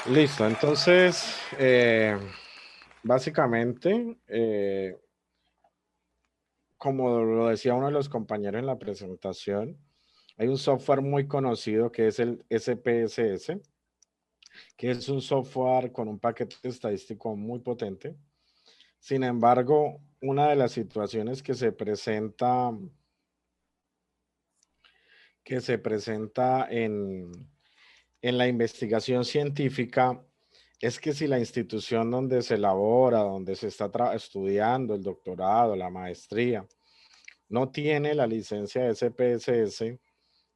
Listo, entonces, básicamente, como lo decía uno de los compañeros en la presentación, hay un software muy conocido que es el SPSS, que es un software con un paquete estadístico muy potente. Sin embargo, una de las situaciones que se presenta en la investigación científica es que si la institución donde se elabora, donde se está estudiando el doctorado, la maestría, no tiene la licencia de SPSS,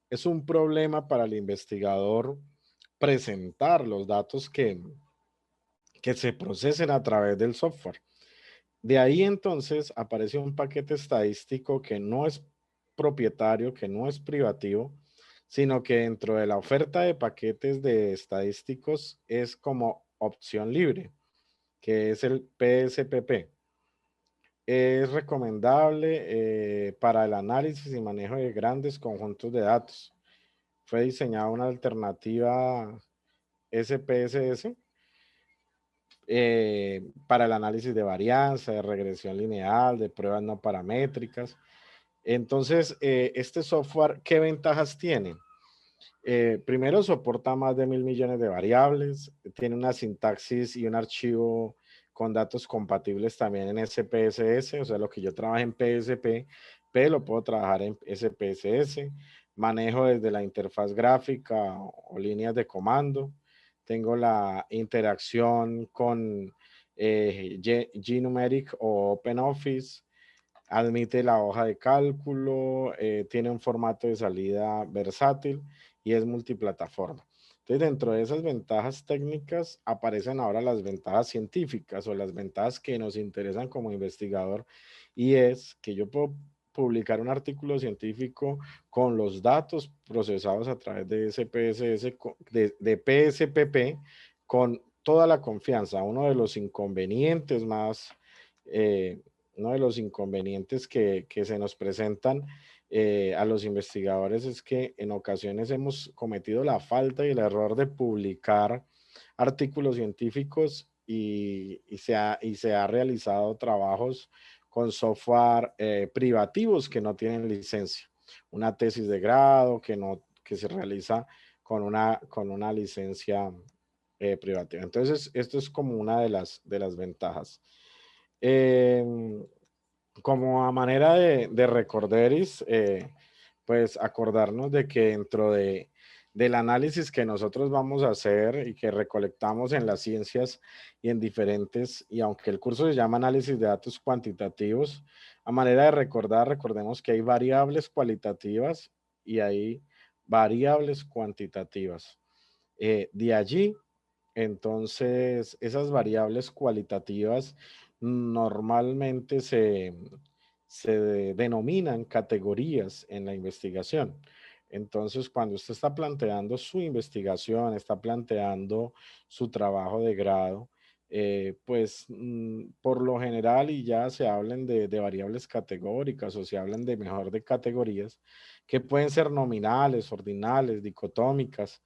es un problema para el investigador presentar los datos que se procesen a través del software. De ahí entonces aparece un paquete estadístico que no es propietario, que no es privativo, sino que dentro de la oferta de paquetes de estadísticos es como opción libre, que es el PSPP. Es recomendable para el análisis y manejo de grandes conjuntos de datos. Fue diseñada una alternativa SPSS para el análisis de varianza, de regresión lineal, de pruebas no paramétricas. Entonces, este software, ¿qué ventajas tiene? Primero, soporta más de 1.000 millones de variables, tiene una sintaxis y un archivo con datos compatibles también en SPSS, o sea, lo que yo trabajo en PSP, lo puedo trabajar en SPSS, manejo desde la interfaz gráfica o líneas de comando, tengo la interacción con GNumeric o OpenOffice, admite la hoja de cálculo, tiene un formato de salida versátil y es multiplataforma. Entonces, dentro de esas ventajas técnicas aparecen ahora las ventajas científicas o las ventajas que nos interesan como investigador, y es que yo puedo publicar un artículo científico con los datos procesados a través de SPSS, de PSPP, con toda la confianza. Eh, Uno de los inconvenientes que se nos presentan a los investigadores es que en ocasiones hemos cometido la falta y el error de publicar artículos científicos y se ha realizado trabajos con software privativos que no tienen licencia. Una tesis de grado que se realiza con una licencia privativa. Entonces, esto es como una de las ventajas. Eh, Como a manera de recorderis, pues acordarnos de que del análisis que nosotros vamos a hacer y que recolectamos en las ciencias y en diferentes, y aunque el curso se llama análisis de datos cuantitativos, a manera de recordar, recordemos que hay variables cualitativas y hay variables cuantitativas. De allí, entonces, esas variables cualitativas normalmente se denominan categorías en la investigación. Entonces, cuando usted está planteando su investigación, está planteando su trabajo de grado, pues por lo general, y ya se hablan de variables categóricas o se hablan de mejor de categorías, que pueden ser nominales, ordinales, dicotómicas.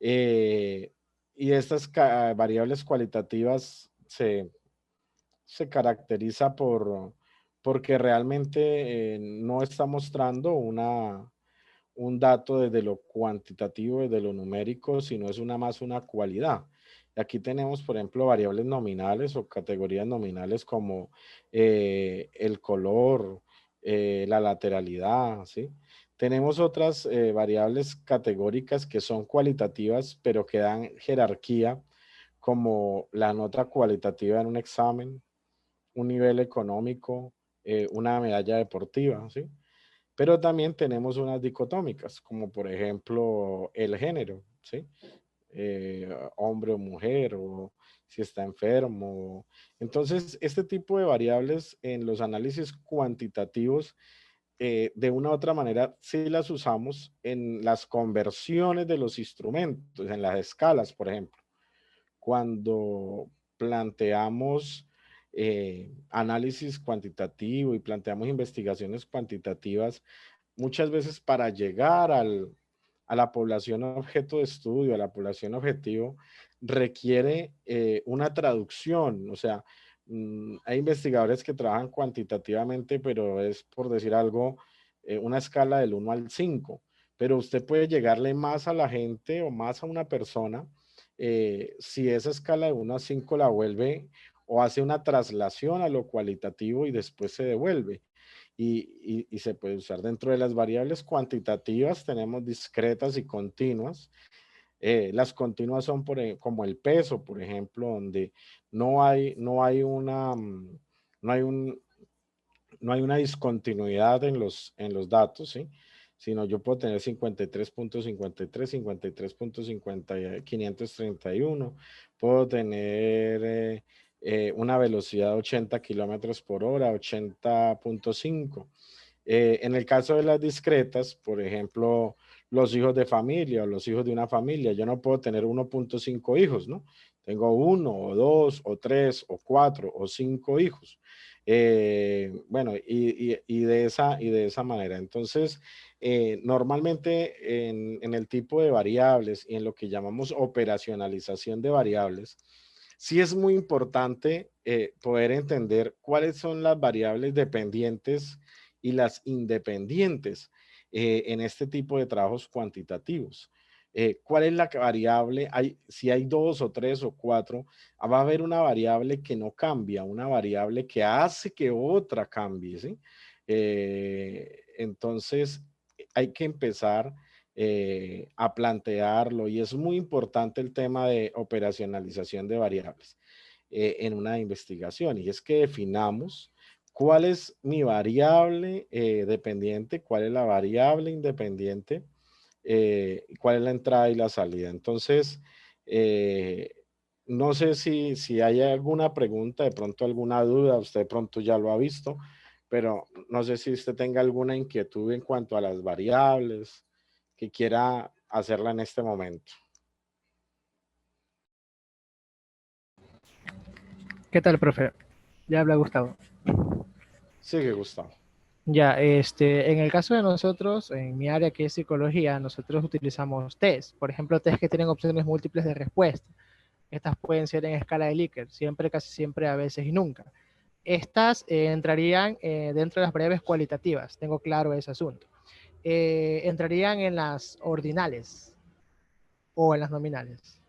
eh, y estas variables cualitativas se caracteriza porque realmente no está mostrando un dato desde lo cuantitativo, desde lo numérico, sino es más una cualidad. Aquí tenemos, por ejemplo, variables nominales o categorías nominales como el color, la lateralidad, ¿sí? Tenemos otras variables categóricas que son cualitativas, pero que dan jerarquía, como la nota cualitativa en un examen, un nivel económico, una medalla deportiva, ¿sí? Pero también tenemos unas dicotómicas, como por ejemplo el género, ¿sí? Hombre o mujer, o si está enfermo. Entonces, este tipo de variables en los análisis cuantitativos de una u otra manera sí las usamos en las conversiones de los instrumentos, en las escalas, por ejemplo. Cuando planteamos análisis cuantitativo y planteamos investigaciones cuantitativas, muchas veces para llegar a la población objeto de estudio, a la población objetivo, requiere una traducción. O sea, hay investigadores que trabajan cuantitativamente, pero es, por decir algo, una escala del 1 al 5. Pero usted puede llegarle más a la gente o más a una persona si esa escala de 1 a 5 la vuelve o hace una traslación a lo cualitativo y después se devuelve. Y se puede usar dentro de las variables cuantitativas. Tenemos discretas y continuas. Las continuas son como el peso, por ejemplo, donde no hay una, no hay un, no hay una discontinuidad en los datos, ¿sí? Sino yo puedo tener 53.53, 53.531, puedo tener una velocidad de 80 kilómetros por hora, 80.5. En el caso de las discretas, por ejemplo, los hijos de familia o los hijos de una familia, yo no puedo tener 1.5 hijos, ¿no? Tengo 1 o 2 o 3 o 4 o 5 hijos. Bueno, y de esa manera. Entonces, normalmente en el tipo de variables y en lo que llamamos operacionalización de variables, sí es muy importante poder entender cuáles son las variables dependientes y las independientes en este tipo de trabajos cuantitativos. ¿Cuál es la variable? Si hay 2 o 3 o 4, va a haber una variable que no cambia, una variable que hace que otra cambie, ¿sí? Entonces, hay que empezar a plantearlo y es muy importante el tema de operacionalización de variables en una investigación, y es que definamos cuál es mi variable dependiente, cuál es la variable independiente, cuál es la entrada y la salida. Entonces, no sé si hay alguna pregunta, de pronto alguna duda, usted de pronto ya lo ha visto, pero no sé si usted tenga alguna inquietud en cuanto a las variables que quiera hacerla en este momento. ¿Qué tal, profe? Ya habla Gustavo. Sigue, Gustavo. Ya, en el caso de nosotros, en mi área que es psicología, nosotros utilizamos test. Por ejemplo, test que tienen opciones múltiples de respuesta. Estas pueden ser en escala de Likert, siempre, casi siempre, a veces y nunca. Estas entrarían dentro de las variables cualitativas, tengo claro ese asunto. Entrarían en las ordinales o en las nominales.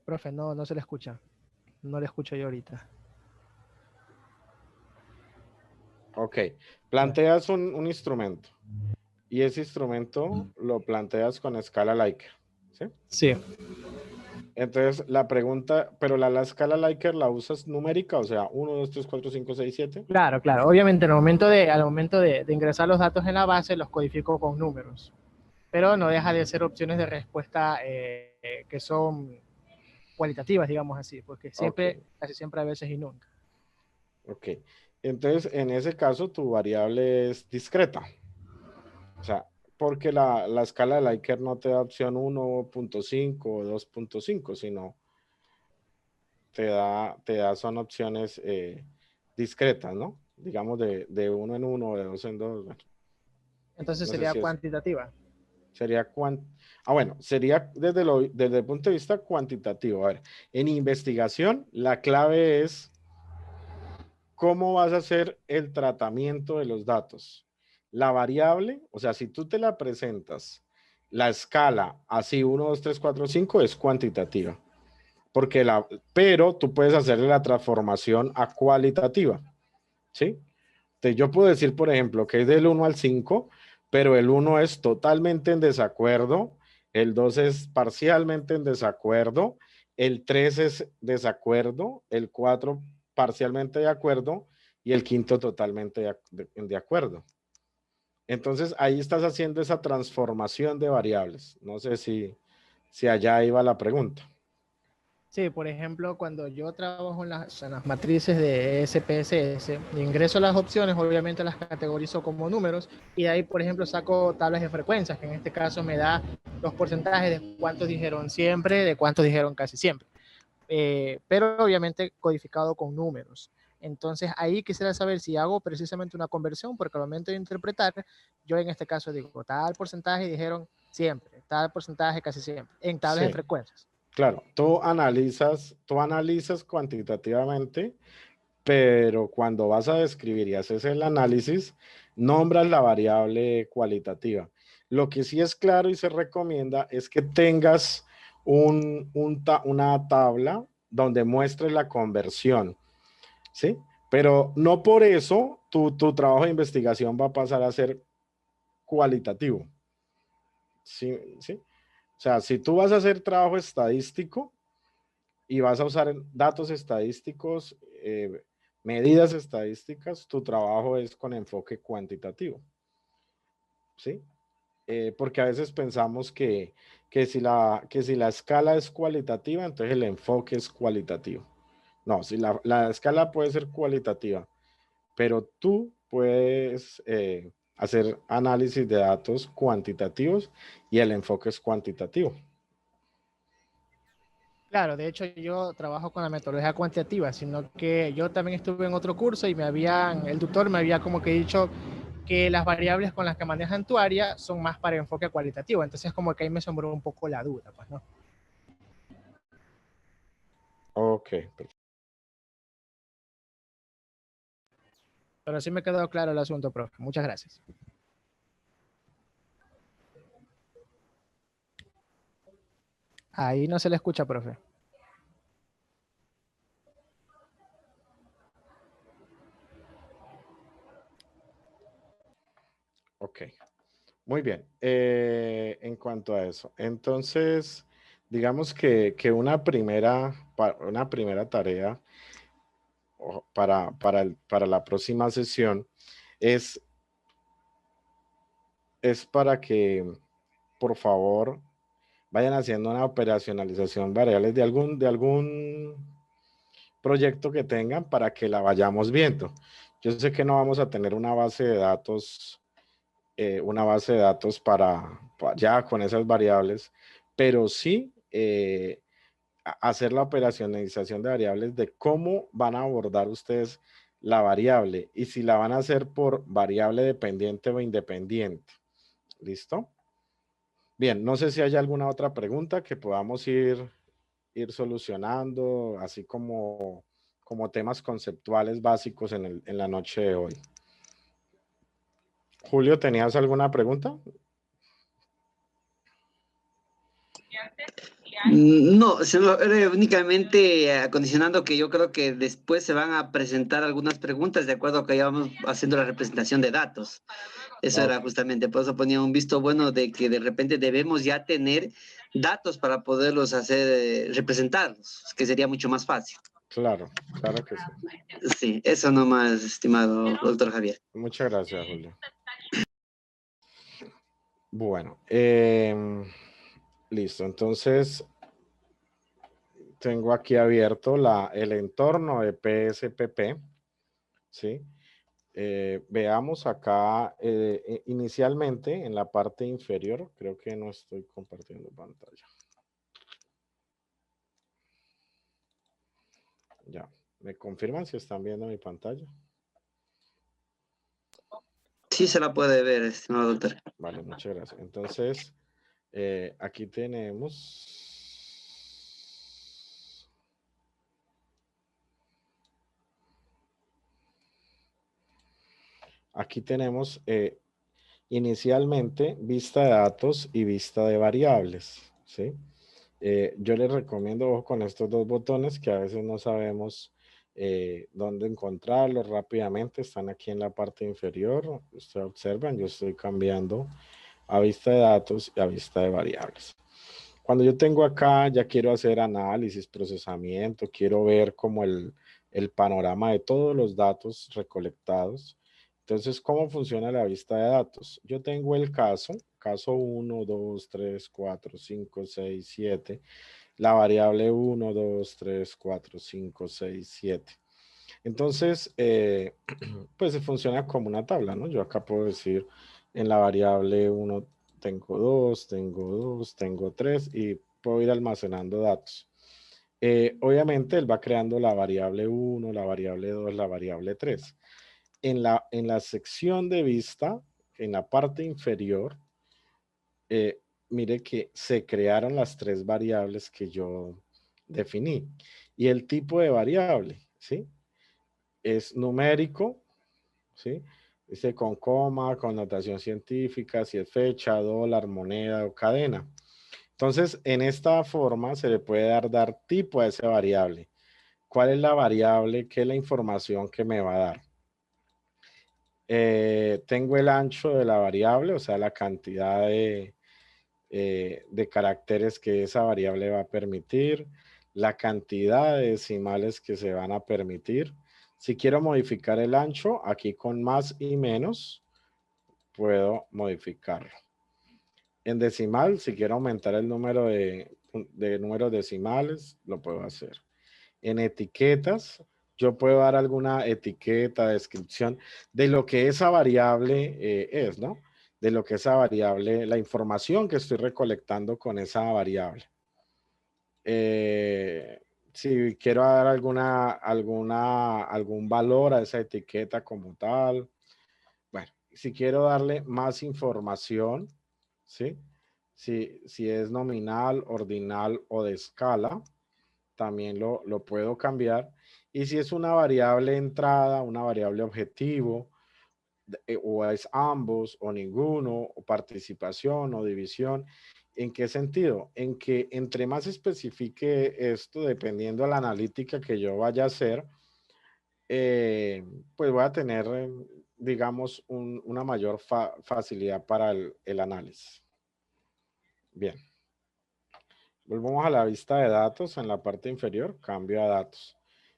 Profe, no se le escucha. No le escucho yo ahorita. Ok, Ya. planteas un instrumento y ese instrumento lo planteas con escala Likert, ¿sí? Sí, Entonces la pregunta, pero la escala Likert la usas numérica, o sea, 1, 2, 3, 4, 5, 6, 7. claro, claro. Obviamente, al momento de ingresar los datos en la base, los codifico con números. Pero no deja de ser opciones de respuesta que son cualitativas, digamos así, porque Ok, siempre, casi siempre, a veces y nunca. ok. Entonces, en ese caso, tu variable es discreta. O sea, porque la escala de Likert no te da opción 1.5 o 2.5, sino son opciones discretas, ¿no? Digamos de 1 en 1, de 2 en 2. Bueno, Entonces no sé sería si es, cuantitativa. sería bueno, sería desde el punto de vista cuantitativo. A ver, en investigación, la clave es cómo vas a hacer el tratamiento de los datos. La variable, o sea, si tú te la presentas, la escala así 1, 2, 3, 4, 5 es cuantitativa, pero tú puedes hacerle la transformación a cualitativa, ¿sí? Entonces yo puedo decir, por ejemplo, que es del 1 al 5, pero el 1 es totalmente en desacuerdo, el 2 es parcialmente en desacuerdo, el 3 es desacuerdo, el 4 parcialmente de acuerdo y el quinto totalmente de acuerdo. Entonces ahí estás haciendo esa transformación de variables. No sé si allá iba la pregunta. Sí, por ejemplo, cuando yo trabajo en las matrices de SPSS, ingreso las opciones, obviamente las categorizo como números y de ahí, por ejemplo, saco tablas de frecuencias, que en este caso me da los porcentajes de cuántos dijeron siempre, de cuántos dijeron casi siempre. Pero obviamente codificado con números. Entonces ahí quisiera saber si hago precisamente una conversión, porque al momento de interpretar, yo en este caso digo, tal porcentaje dijeron siempre, tal porcentaje casi siempre, en tablas de Sí, frecuencias. claro. Tú analizas cuantitativamente, pero cuando vas a describir y haces el análisis, nombras la variable cualitativa. Lo que sí es claro y se recomienda es que tengas una tabla donde muestres la conversión, ¿sí? Pero no por eso tu trabajo de investigación va a pasar a ser cualitativo, ¿sí? ¿Sí? O sea, si tú vas a hacer trabajo estadístico y vas a usar datos estadísticos, medidas estadísticas, tu trabajo es con enfoque cuantitativo, ¿sí? Porque a veces pensamos que si la escala es cualitativa, entonces el enfoque es cualitativo. No, si la escala puede ser cualitativa, pero tú puedes hacer análisis de datos cuantitativos y el enfoque es cuantitativo. Claro, de hecho yo trabajo con la metodología cuantitativa, sino que yo también estuve en otro curso y el tutor me había como que dicho que las variables con las que manejan tu área son más para enfoque cualitativo, entonces como que ahí me sembró un poco la duda, pues, ¿no? Ok, perfecto. Pero sí me quedó claro el asunto, profe. Muchas gracias. Ahí no se le escucha, profe. Ok. Muy bien. En cuanto a eso, entonces, digamos que una primera tarea para la próxima sesión es, es para que, por favor, vayan haciendo una operacionalización variables de algún proyecto que tengan para que la vayamos viendo. Yo sé que no vamos a tener una base de datos para ya con esas variables, pero sí hacer la operacionalización de variables de cómo van a abordar ustedes la variable y si la van a hacer por variable dependiente o independiente. ¿Listo? Bien, no sé si hay alguna otra pregunta que podamos ir solucionando, así como temas conceptuales básicos en la noche de hoy. Julio, ¿tenías alguna pregunta? No, era únicamente acondicionando que yo creo que después se van a presentar algunas preguntas de acuerdo a que ya vamos haciendo la representación de datos. Eso Ok, era justamente, por eso ponía un visto bueno de que de repente debemos ya tener datos para poderlos hacer, representarlos, que sería mucho más fácil. claro, claro que sí. Sí, eso nomás, estimado doctor Javier. Muchas gracias, Julio. Bueno, listo. Entonces, tengo aquí abierto el entorno de PSPP, ¿sí? Veamos acá, inicialmente en la parte inferior, creo que no estoy compartiendo pantalla. Ya, ¿me confirman si están viendo mi pantalla? Sí se la puede ver, estimado doctor. Vale, muchas gracias. Entonces, aquí tenemos... Aquí tenemos inicialmente vista de datos y vista de variables, ¿sí? Yo les recomiendo, ojo con estos dos botones que a veces no sabemos dónde encontrarlos rápidamente. Están aquí en la parte inferior. Ustedes observan, yo estoy cambiando a vista de datos y a vista de variables. Cuando yo tengo acá, ya quiero hacer análisis, procesamiento, quiero ver como el panorama de todos los datos recolectados. Entonces, ¿cómo funciona la vista de datos? Yo tengo el caso 1, 2, 3, 4, 5, 6, 7, la variable 1, 2, 3, 4, 5, 6, 7. Entonces, pues funciona como una tabla, ¿no? Yo acá puedo decir en la variable 1 tengo 2, tengo 3 y puedo ir almacenando datos. Obviamente él va creando la variable 1, la variable 2, la variable 3. En la sección de vista, en la parte inferior, mire que se crearon las 3 variables que yo definí. Y el tipo de variable, ¿sí? Es numérico, ¿sí? Dice con coma, con notación científica, si es fecha, dólar, moneda o cadena. Entonces, en esta forma se le puede dar tipo a esa variable. ¿Cuál es la variable? ¿Qué es la información que me va a dar? Tengo el ancho de la variable, o sea, la cantidad de caracteres que esa variable va a permitir, la cantidad de decimales que se van a permitir. Si quiero modificar el ancho, aquí con más y menos, puedo modificarlo. En decimal, si quiero aumentar el número de números decimales, lo puedo hacer. En etiquetas, yo puedo dar alguna etiqueta, descripción de lo que esa variable es, ¿no? De lo que esa variable, la información que estoy recolectando con esa variable. Si quiero dar algún valor a esa etiqueta como tal. Bueno, si quiero darle más información, ¿sí? Si es nominal, ordinal o de escala, también lo puedo cambiar. Y si es una variable entrada, una variable objetivo, o es ambos, o ninguno, o participación, o división. ¿En qué sentido? En que entre más especifique esto, dependiendo de la analítica que yo vaya a hacer, pues voy a tener, digamos, una mayor facilidad para el análisis. Bien. Volvamos a la vista de datos en la parte inferior, cambio a datos.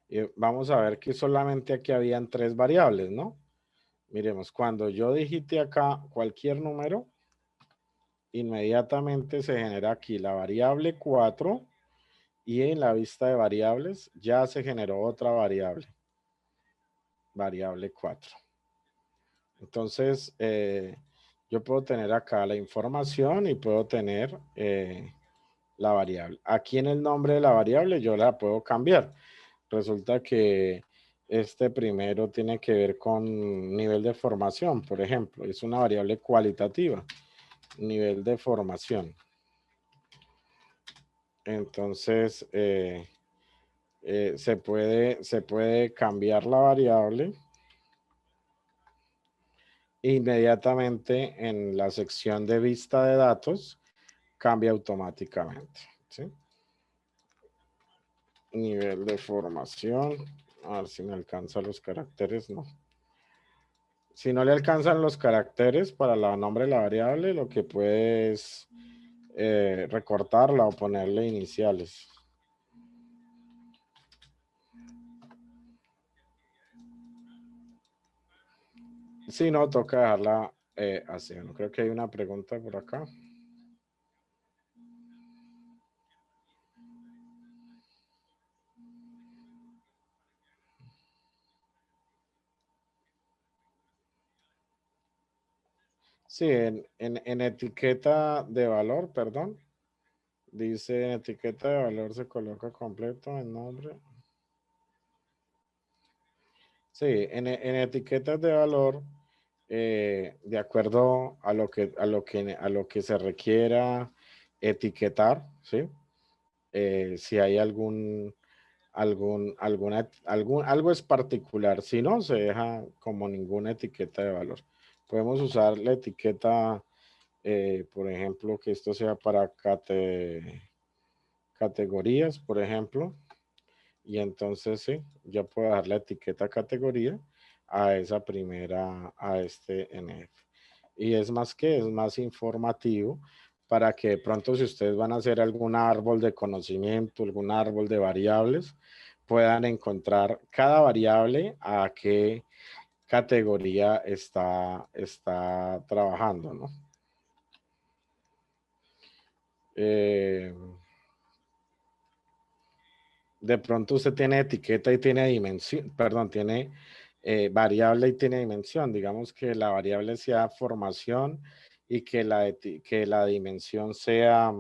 Y vamos a ver que solamente aquí habían 3 variables, ¿no? Miremos, cuando yo digite acá cualquier número, inmediatamente se genera aquí la variable 4 y en la vista de variables ya se generó otra variable, variable 4. Entonces, yo puedo tener acá la información y puedo tener la variable. Aquí en el nombre de la variable yo la puedo cambiar. Resulta que este primero tiene que ver con nivel de formación, por ejemplo. Es una variable cualitativa, nivel de formación. Entonces, se puede cambiar la variable inmediatamente en la sección de vista de datos, cambia automáticamente, ¿sí? Nivel de formación. A ver si me alcanza los caracteres, no. Si no le alcanzan los caracteres para el nombre de la variable, lo que puede es recortarla o ponerle iniciales. Si no, toca dejarla así. Bueno, creo que hay una pregunta por acá. Sí, en etiqueta de valor, perdón. Dice etiqueta de valor se coloca completo el nombre. Sí, en etiquetas de valor, de acuerdo a lo que se requiera etiquetar, ¿sí? Si hay algo es particular, si no, se deja como ninguna etiqueta de valor. Podemos usar la etiqueta, por ejemplo, que esto sea para categorías, por ejemplo, y entonces sí, ya puedo dar la etiqueta categoría a esa primera, a este NF. Y es más informativo para que de pronto si ustedes van a hacer algún árbol de conocimiento, algún árbol de variables, puedan encontrar cada variable a qué categoría está trabajando, ¿no? de pronto usted tiene etiqueta y tiene dimensión, perdón, tiene variable y tiene dimensión. Digamos que la variable sea formación y que la dimensión sea,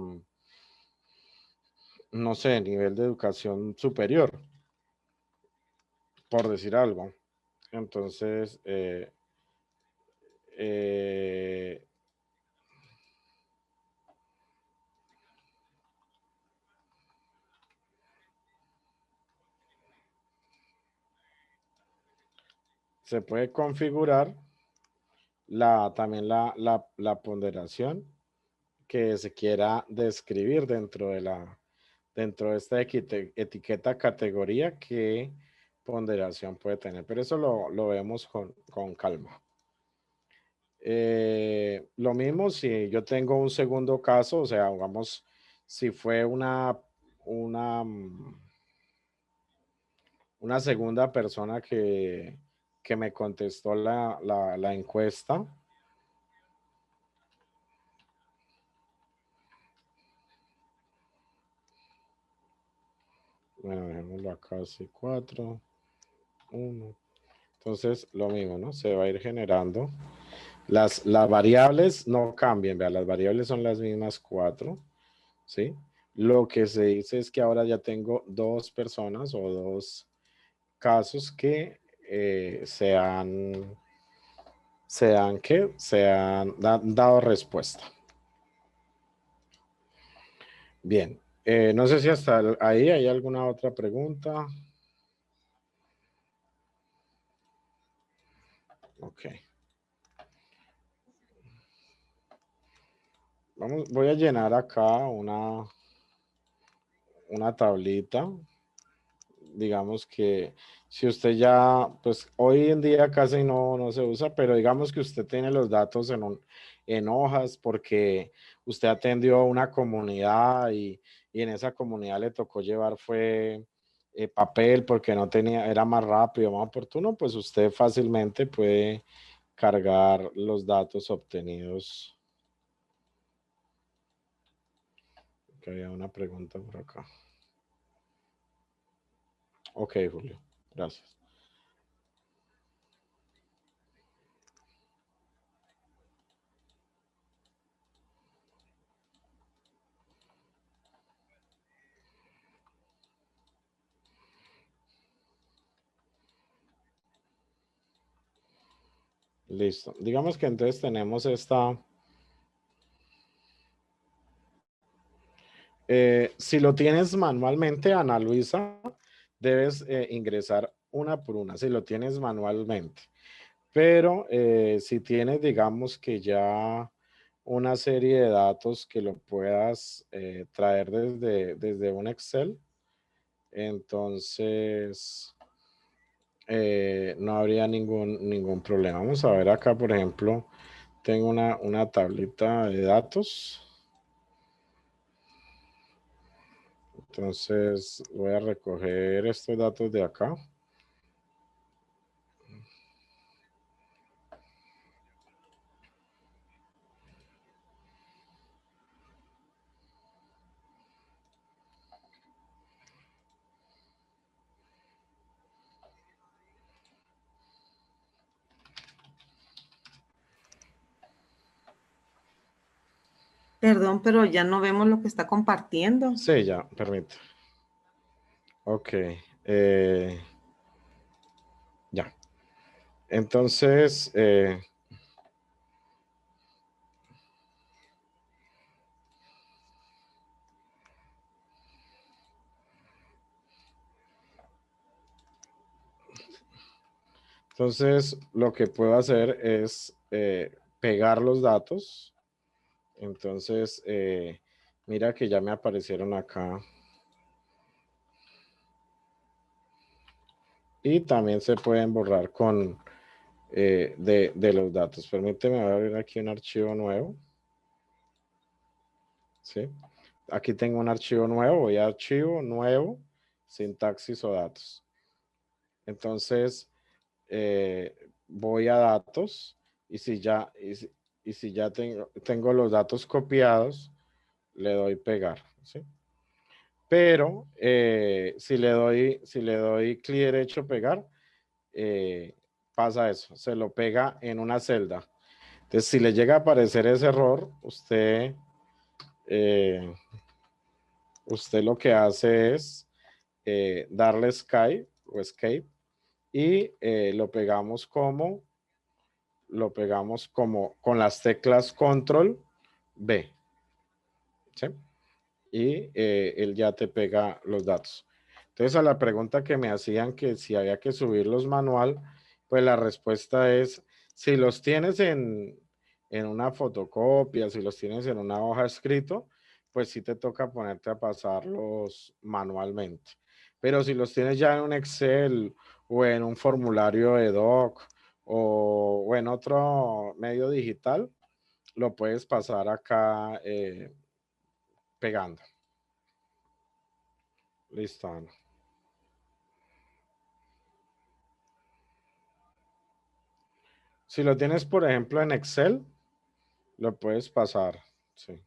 no sé, nivel de educación superior, por decir algo. Entonces, eh, se puede configurar también la ponderación que se quiera describir dentro de esta etiqueta categoría que ponderación puede tener. Pero eso lo vemos con calma. Lo mismo si yo tengo un segundo caso, o sea, digamos, si fue una segunda persona que me contestó la encuesta. Bueno, dejémoslo acá así, 4, 1. Entonces, lo mismo, ¿no? Se va a ir generando. Las variables no cambian, vea, las variables son las mismas 4, ¿sí? Lo que se dice es que ahora ya tengo 2 personas o 2 casos que se han dado respuesta. Bien, no sé si hasta ahí hay alguna otra pregunta. Ok. Voy a llenar acá una tablita. Digamos que si usted ya, pues hoy en día casi no se usa, pero digamos que usted tiene los datos en hojas porque usted atendió a una comunidad y en esa comunidad le tocó llevar fue papel porque no tenía, era más rápido, más oportuno, pues usted fácilmente puede cargar los datos obtenidos. Que había una pregunta por acá. Ok, Julio, gracias. Listo. Digamos que entonces tenemos esta. Si lo tienes manualmente, Ana Luisa, debes ingresar una por una, si lo tienes manualmente. Pero si tienes, digamos que ya una serie de datos que lo puedas traer desde un Excel, entonces no habría ningún problema. Vamos a ver acá, por ejemplo, tengo una tablita de datos. Entonces voy a recoger estos datos de acá. Perdón, pero ya no vemos lo que está compartiendo. Sí, ya, permite. Ok. Ya. Entonces, lo que puedo hacer es pegar los datos. Entonces, mira que ya me aparecieron acá. Y también se pueden borrar con de los datos. Permíteme abrir aquí un archivo nuevo. ¿Sí? Aquí tengo un archivo nuevo. Voy a archivo nuevo, sintaxis o datos. Entonces, voy a datos y si ya, si ya tengo los datos copiados, le doy pegar. ¿Sí? Pero si le doy clic derecho pegar, pasa eso, se lo pega en una celda. Entonces, si le llega a aparecer ese error, usted lo que hace es darle escape o escape y lo pegamos como con las teclas control B, ¿sí? Y él ya te pega los datos. Entonces, a la pregunta que me hacían que si había que subirlos manual, pues la respuesta es, si los tienes en una fotocopia, si los tienes en una hoja escrito, pues sí te toca ponerte a pasarlos manualmente. Pero si los tienes ya en un Excel o en un formulario de Doc o en otro medio digital, lo puedes pasar acá pegando. Listo, Ana. Si lo tienes, por ejemplo, en Excel, lo puedes pasar. Sí.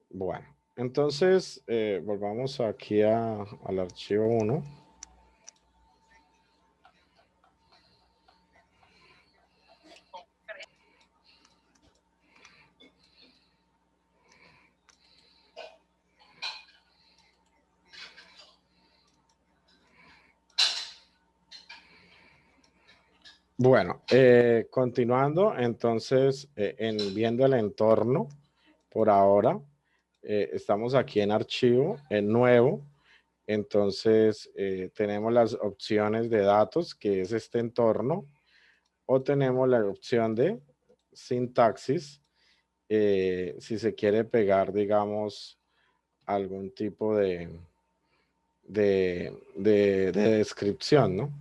Bueno, entonces volvamos aquí al archivo 1. Bueno, continuando, entonces, viendo el entorno, por ahora, estamos aquí en archivo, en nuevo, entonces tenemos las opciones de datos, que es este entorno, o tenemos la opción de sintaxis, si se quiere pegar, digamos, algún tipo de descripción, ¿no?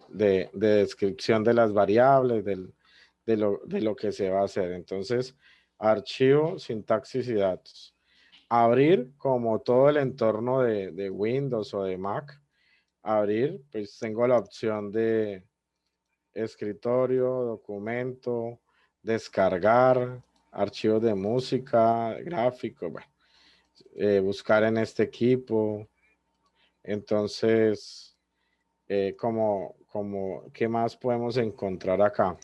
De descripción de las variables, de lo que se va a hacer. Entonces, archivo, sintaxis y datos. Abrir, como todo el entorno de Windows o de Mac, abrir, pues tengo la opción de escritorio, documento, descargar, archivos de música, gráfico, bueno, buscar en este equipo. Entonces, ¿qué más podemos encontrar acá?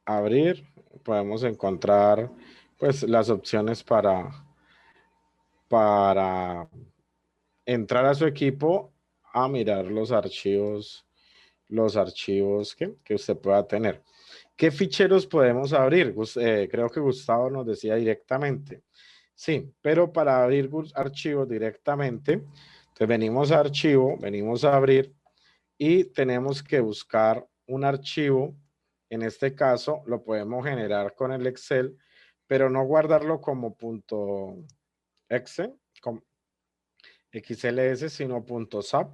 Abrir, podemos encontrar pues las opciones para entrar a su equipo a mirar los archivos que usted pueda tener. ¿Qué ficheros podemos abrir? Creo que Gustavo nos decía directamente. Sí, pero para abrir archivos directamente, entonces venimos a archivo, venimos a abrir y tenemos que buscar un archivo. En este caso lo podemos generar con el Excel, pero no guardarlo como .exe, como XLS, sino .zap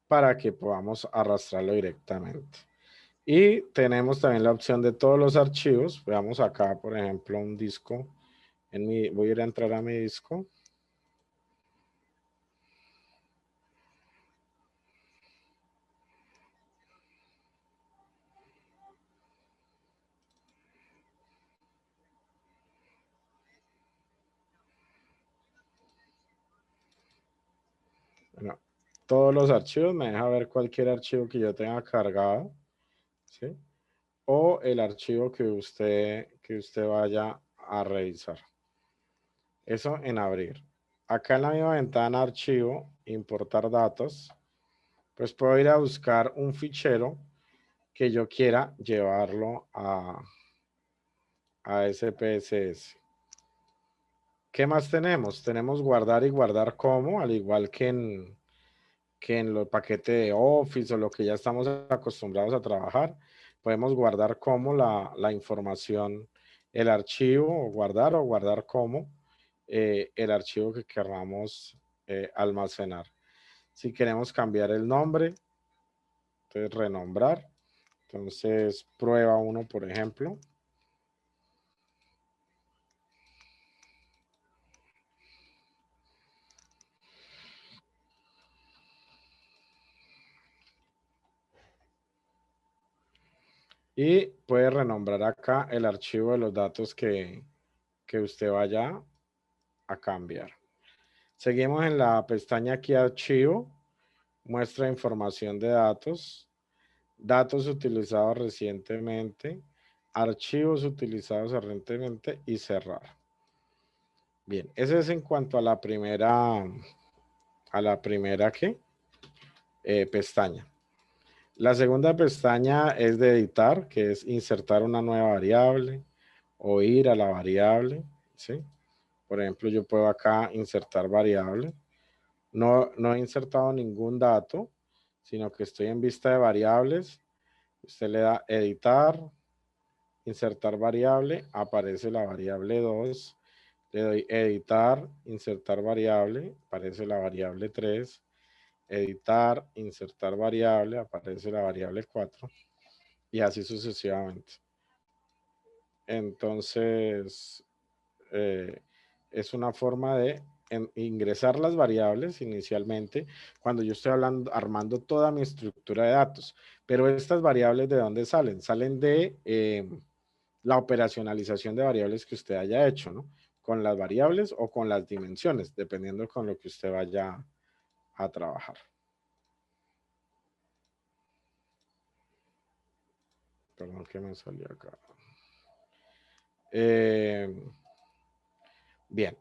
para que podamos arrastrarlo directamente. Y tenemos también la opción de todos los archivos. Veamos acá, por ejemplo, un disco. Voy a ir a entrar a mi disco. Bueno, todos los archivos, me deja ver cualquier archivo que yo tenga cargado, ¿sí? O el archivo que usted vaya a revisar. Eso en abrir. Acá en la misma ventana archivo, importar datos, pues puedo ir a buscar un fichero que yo quiera llevarlo a SPSS. ¿Qué más tenemos? Tenemos guardar y guardar como, al igual que en los paquetes de Office o lo que ya estamos acostumbrados a trabajar. Podemos guardar como la información, el archivo, o guardar como el archivo que queramos almacenar. Si queremos cambiar el nombre, entonces renombrar. Entonces, prueba 1, por ejemplo. Y puede renombrar acá el archivo de los datos que usted vaya a cambiar. Seguimos en la pestaña aquí archivo, muestra información de datos, datos utilizados recientemente, archivos utilizados recientemente y cerrar. Bien, ese es en cuanto a la primera ¿qué? Pestaña. La segunda pestaña es de editar, que es insertar una nueva variable o ir a la variable, ¿sí? Por ejemplo, yo puedo acá insertar variable. No he insertado ningún dato, sino que estoy en vista de variables. Usted le da editar, insertar variable, aparece la variable 2. Le doy editar, insertar variable, aparece la variable 3. Editar, insertar variable, aparece la variable 4. Y así sucesivamente. Entonces, es una forma de ingresar las variables inicialmente cuando yo estoy armando toda mi estructura de datos. Pero estas variables, ¿de dónde salen? Salen de la operacionalización de variables que usted haya hecho, ¿no? Con las variables o con las dimensiones, dependiendo con lo que usted vaya a trabajar. Perdón que me salió acá. Bien.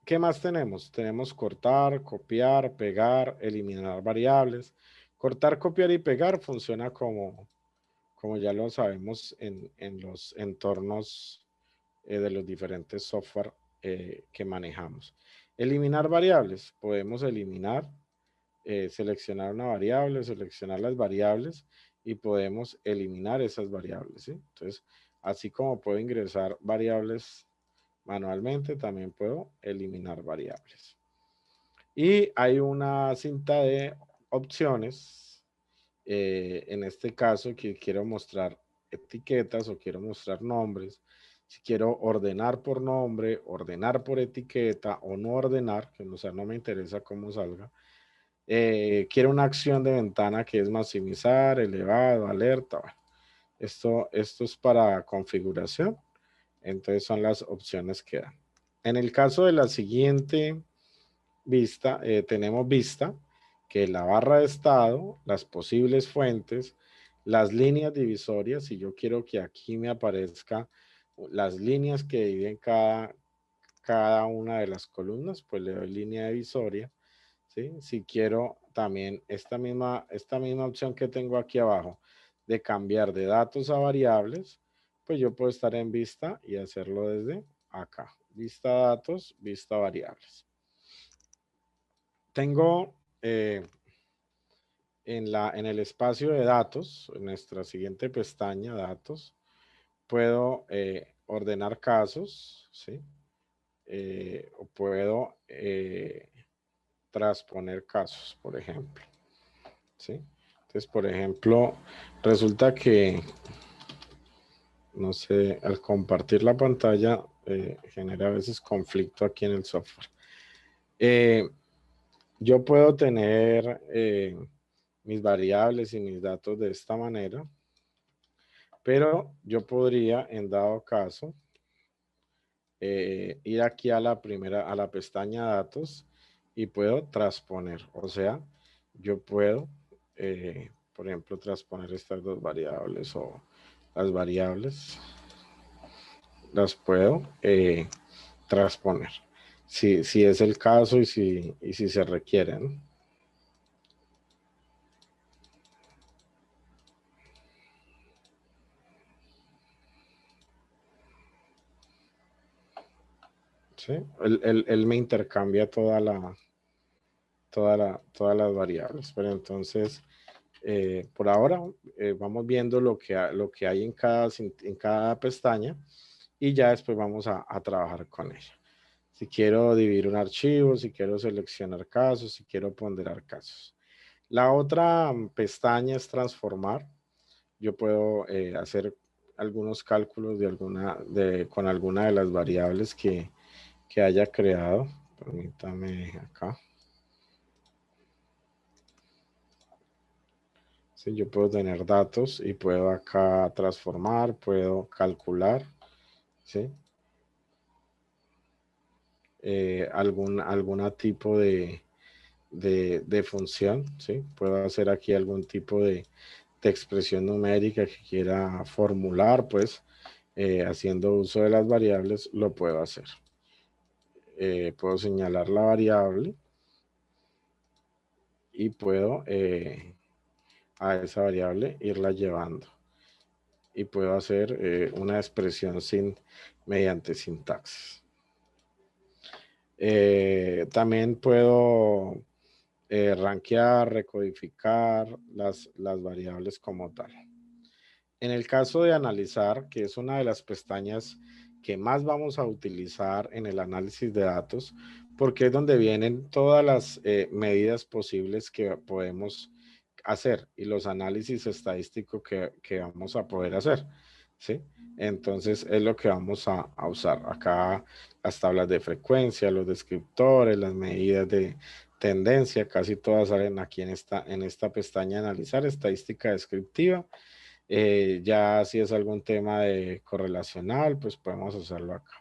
¿Qué más tenemos? Tenemos cortar, copiar, pegar, eliminar variables. Cortar, copiar y pegar funciona como ya lo sabemos en los entornos de los diferentes software que manejamos. Eliminar variables. Podemos eliminar, seleccionar una variable, seleccionar las variables y podemos eliminar esas variables, ¿sí? Entonces, así como puedo ingresar variables manualmente, también puedo eliminar variables. Y hay una cinta de opciones. En este caso, que quiero mostrar etiquetas o quiero mostrar nombres. Si quiero ordenar por nombre, ordenar por etiqueta o no ordenar, que no me interesa cómo salga. Quiero una acción de ventana que es maximizar, elevado, alerta. Bueno, esto es para configuración. Entonces son las opciones que dan. En el caso de la siguiente vista, tenemos vista, que es la barra de estado, las posibles fuentes, las líneas divisorias. Si yo quiero que aquí me aparezca las líneas que dividen cada una de las columnas, pues le doy línea divisoria, ¿sí? Si quiero también esta misma opción que tengo aquí abajo de cambiar de datos a variables, pues yo puedo estar en vista y hacerlo desde acá. Vista datos, vista variables. Tengo en el espacio de datos, en nuestra siguiente pestaña, datos, puedo ordenar casos, ¿sí? O puedo transponer casos, por ejemplo, ¿sí? Entonces, por ejemplo, resulta que, no sé, al compartir la pantalla genera a veces conflicto aquí en el software. Yo puedo tener mis variables y mis datos de esta manera, pero yo podría, en dado caso, ir aquí a la pestaña datos y puedo transponer. O sea, yo puedo, por ejemplo, transponer estas dos variables o las variables, las puedo transponer. Si es el caso y si se requieren. ¿Sí? Él me intercambia todas las variables, pero entonces por ahora vamos viendo lo que hay en cada pestaña y ya después vamos a trabajar con ella. Si quiero dividir un archivo, si quiero seleccionar casos, si quiero ponderar casos. La otra pestaña es transformar. Yo puedo hacer algunos cálculos con alguna de las variables que haya creado. Permítame acá. ¿sí? Yo puedo tener datos y puedo acá transformar, puedo calcular, ¿sí? Alguna tipo de función, ¿sí? Puedo hacer aquí algún tipo de expresión numérica que quiera formular, pues haciendo uso de las variables lo puedo hacer. Puedo señalar la variable y puedo a esa variable irla llevando. Y puedo hacer una expresión mediante sintaxis. También puedo rankear, recodificar las variables como tal. En el caso de analizar, que es una de las pestañas que más vamos a utilizar en el análisis de datos, porque es donde vienen todas las medidas posibles que podemos hacer y los análisis estadísticos que vamos a poder hacer, ¿sí? Entonces es lo que vamos a usar. Acá las tablas de frecuencia, los descriptores, las medidas de tendencia, casi todas salen aquí en esta pestaña analizar estadística descriptiva. Ya si es algún tema de correlacional, pues podemos hacerlo acá.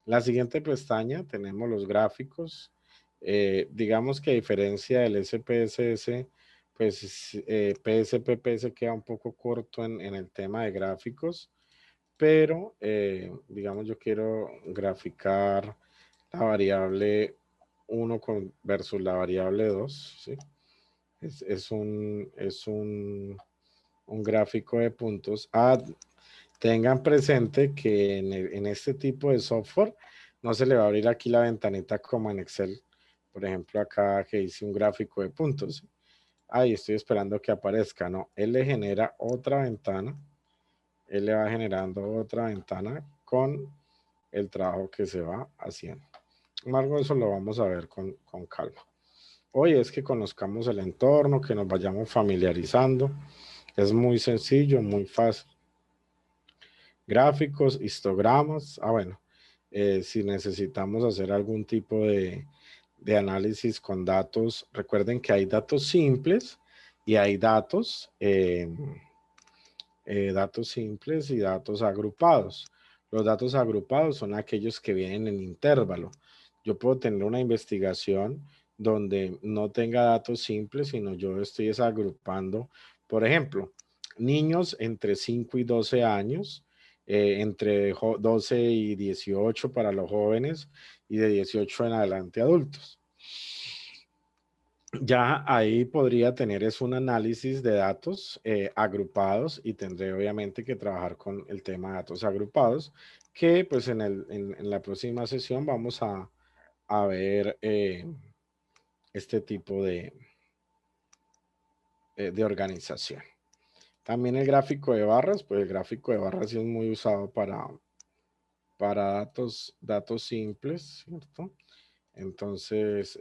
La siguiente pestaña tenemos los gráficos. Digamos que a diferencia del SPSS, pues PSPP se queda un poco corto en el tema de gráficos, pero digamos yo quiero graficar la variable 1 versus la variable 2, ¿sí? Es un gráfico de puntos. Tengan presente que en este tipo de software no se le va a abrir aquí la ventanita como en Excel. Por ejemplo, acá que hice un gráfico de puntos. Ahí estoy esperando que aparezca. No, él le genera otra ventana. Él le va generando otra ventana con el trabajo que se va haciendo. Sin embargo, eso lo vamos a ver con calma. Hoy es que conozcamos el entorno, que nos vayamos familiarizando. Es muy sencillo, muy fácil. Gráficos, histogramas. Bueno, si necesitamos hacer algún tipo de análisis con datos, recuerden que hay datos simples y hay datos simples y datos agrupados. Los datos agrupados son aquellos que vienen en intervalo. Yo puedo tener una investigación donde no tenga datos simples, sino yo estoy agrupando, por ejemplo, niños entre 5 y 12 años, entre 12 y 18 para los jóvenes y de 18 en adelante adultos. Ya ahí podría tener un análisis de datos agrupados y tendré obviamente que trabajar con el tema de datos agrupados, que pues en la próxima sesión vamos a ver este tipo de organización. También el gráfico de barras, pues el gráfico de barras es muy usado para datos simples, ¿cierto? Entonces,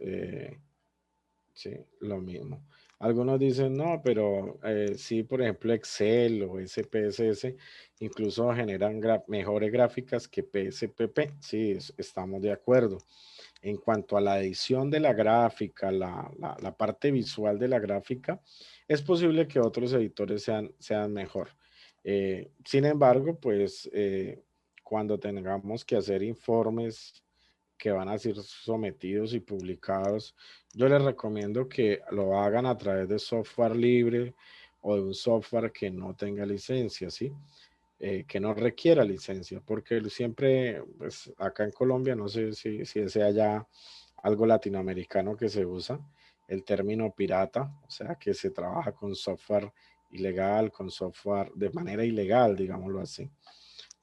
sí, lo mismo. Algunos dicen, no, pero sí, por ejemplo, Excel o SPSS incluso generan mejores gráficas que PSPP. Sí, estamos de acuerdo. En cuanto a la edición de la gráfica, la parte visual de la gráfica, es posible que otros editores sean mejor. Sin embargo, pues cuando tengamos que hacer informes que van a ser sometidos y publicados, yo les recomiendo que lo hagan a través de software libre o de un software que no tenga licencia, ¿sí? Que no requiera licencia, porque siempre, pues acá en Colombia, no sé si sea ya algo latinoamericano que se usa, el término pirata, o sea, que se trabaja con software ilegal, con software de manera ilegal, digámoslo así.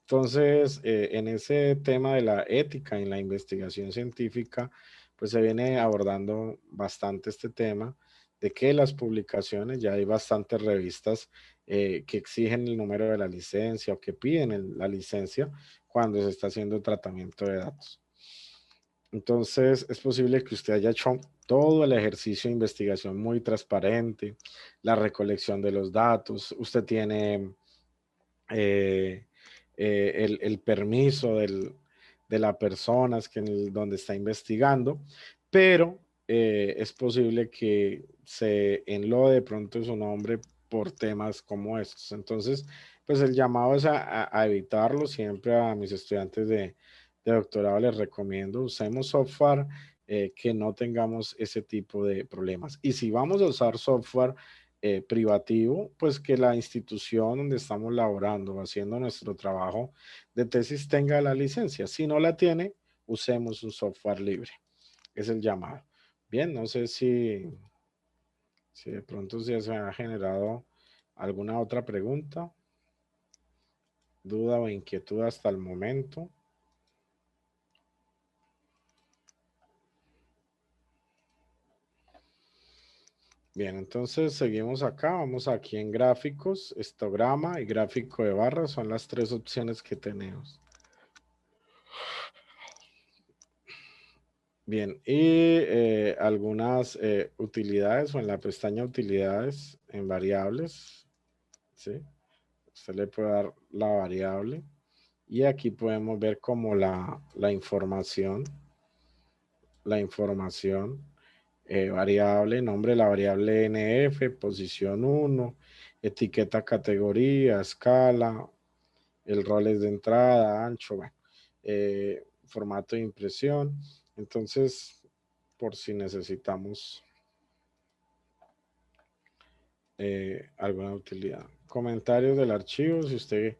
Entonces, en ese tema de la ética en la investigación científica, pues se viene abordando bastante este tema de que las publicaciones, ya hay bastantes revistas que exigen el número de la licencia o que piden la licencia cuando se está haciendo el tratamiento de datos. Entonces, es posible que usted haya hecho todo el ejercicio de investigación muy transparente, la recolección de los datos, usted tiene el permiso de la persona donde está investigando, pero es posible que se enlode de pronto su nombre por temas como estos. Entonces, pues el llamado es a evitarlo. Siempre a mis estudiantes de doctorado les recomiendo, usemos software que no tengamos ese tipo de problemas. Y si vamos a usar software privativo, pues que la institución donde estamos laborando o haciendo nuestro trabajo de tesis tenga la licencia. Si no la tiene, usemos un software libre. Es el llamado. Bien, no sé si de pronto se ha generado alguna otra pregunta, duda o inquietud hasta el momento. Bien, entonces seguimos acá, vamos aquí en gráficos, histograma y gráfico de barras son las tres opciones que tenemos. Bien, y algunas utilidades o en la pestaña utilidades en variables, ¿sí? Usted le puede dar la variable y aquí podemos ver como la información, variable, nombre de la variable NF, posición 1, etiqueta categoría, escala, el rol es de entrada, ancho, bueno, formato de impresión. Entonces, por si necesitamos alguna utilidad. Comentarios del archivo, si usted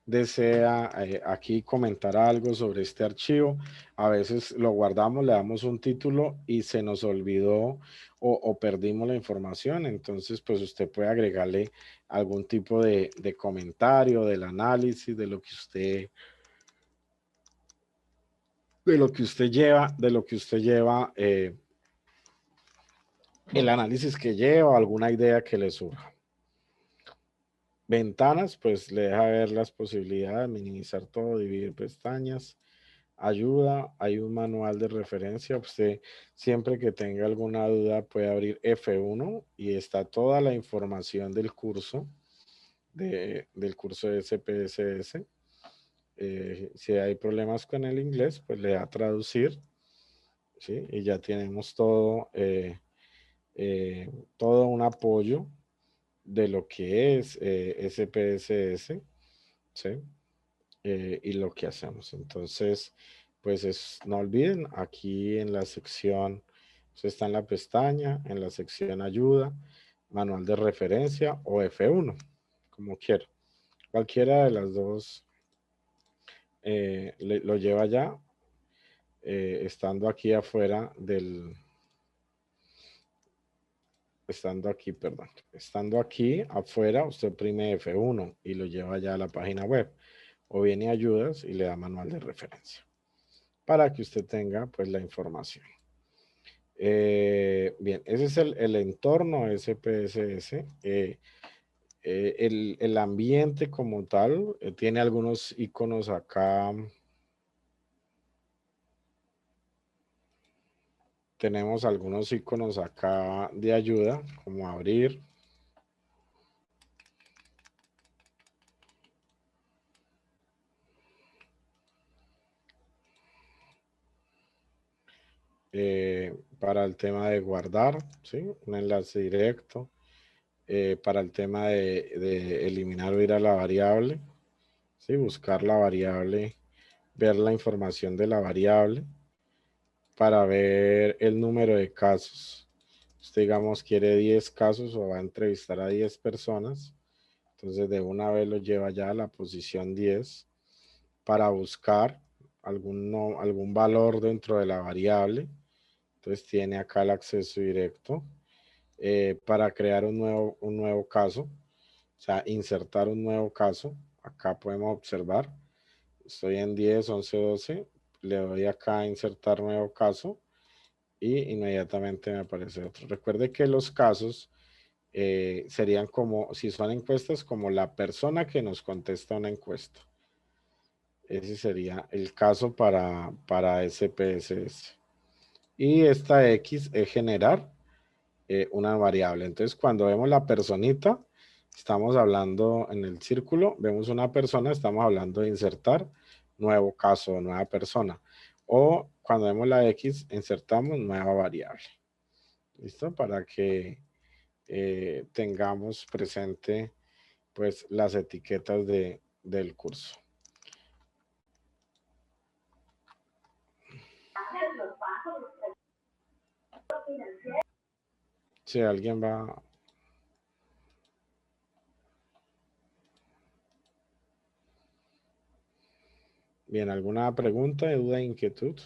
desea aquí comentar algo sobre este archivo, a veces lo guardamos, le damos un título y se nos olvidó o perdimos la información, entonces pues usted puede agregarle algún tipo de comentario, del análisis, de lo que usted lleva, el análisis que lleva, alguna idea que le surja. Ventanas, pues le deja ver las posibilidades, minimizar todo, dividir pestañas. Ayuda, hay un manual de referencia. Usted siempre que tenga alguna duda puede abrir F1 y está toda la información del curso, del curso de SPSS. Si hay problemas con el inglés, pues le da a traducir, ¿sí? Y ya tenemos todo, todo un apoyo de lo que es SPSS, ¿sí? Y lo que hacemos. Entonces, pues no olviden, aquí en la sección, usted está en la pestaña, en la sección ayuda, manual de referencia o F1, como quiera. Cualquiera de las dos lo lleva ya, estando aquí afuera estando aquí afuera, usted oprime F1 y lo lleva ya a la página web. O viene a ayudas y le da manual de referencia para que usted tenga pues la información. Bien, ese es el entorno SPSS. El ambiente como tal tiene algunos iconos acá. Tenemos algunos iconos acá de ayuda, como abrir. Para el tema de guardar, ¿sí? Un enlace directo. Para el tema de eliminar o ir a la variable, ¿sí? Buscar la variable, ver la información de la variable para ver el número de casos. Usted, digamos, quiere 10 casos o va a entrevistar a 10 personas, entonces de una vez lo lleva ya a la posición 10 para buscar algún valor dentro de la variable. Entonces tiene acá el acceso directo para crear un nuevo caso, o sea, insertar un nuevo caso. Acá podemos observar, estoy en 10, 11, 12, le doy acá a insertar nuevo caso y inmediatamente me aparece otro. Recuerde que los casos serían como, si son encuestas, como la persona que nos contesta una encuesta. Ese sería el caso para SPSS. Y esta X es generar una variable. Entonces, cuando vemos la personita, estamos hablando en el círculo, vemos una persona, estamos hablando de insertar nuevo caso, nueva persona. O cuando vemos la X, insertamos nueva variable. ¿Listo? Para que tengamos presente pues las etiquetas del curso. Si alguien va... Bien, ¿alguna pregunta, duda, inquietud?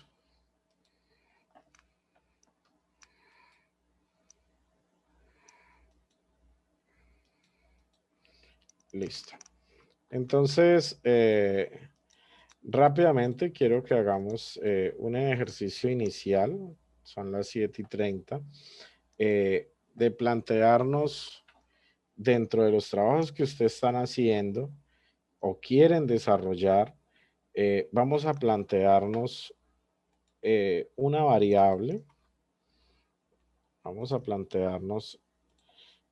Listo. Entonces, rápidamente quiero que hagamos un ejercicio inicial, son las 7:30, de plantearnos dentro de los trabajos que ustedes están haciendo o quieren desarrollar, vamos a plantearnos una variable. Vamos a plantearnos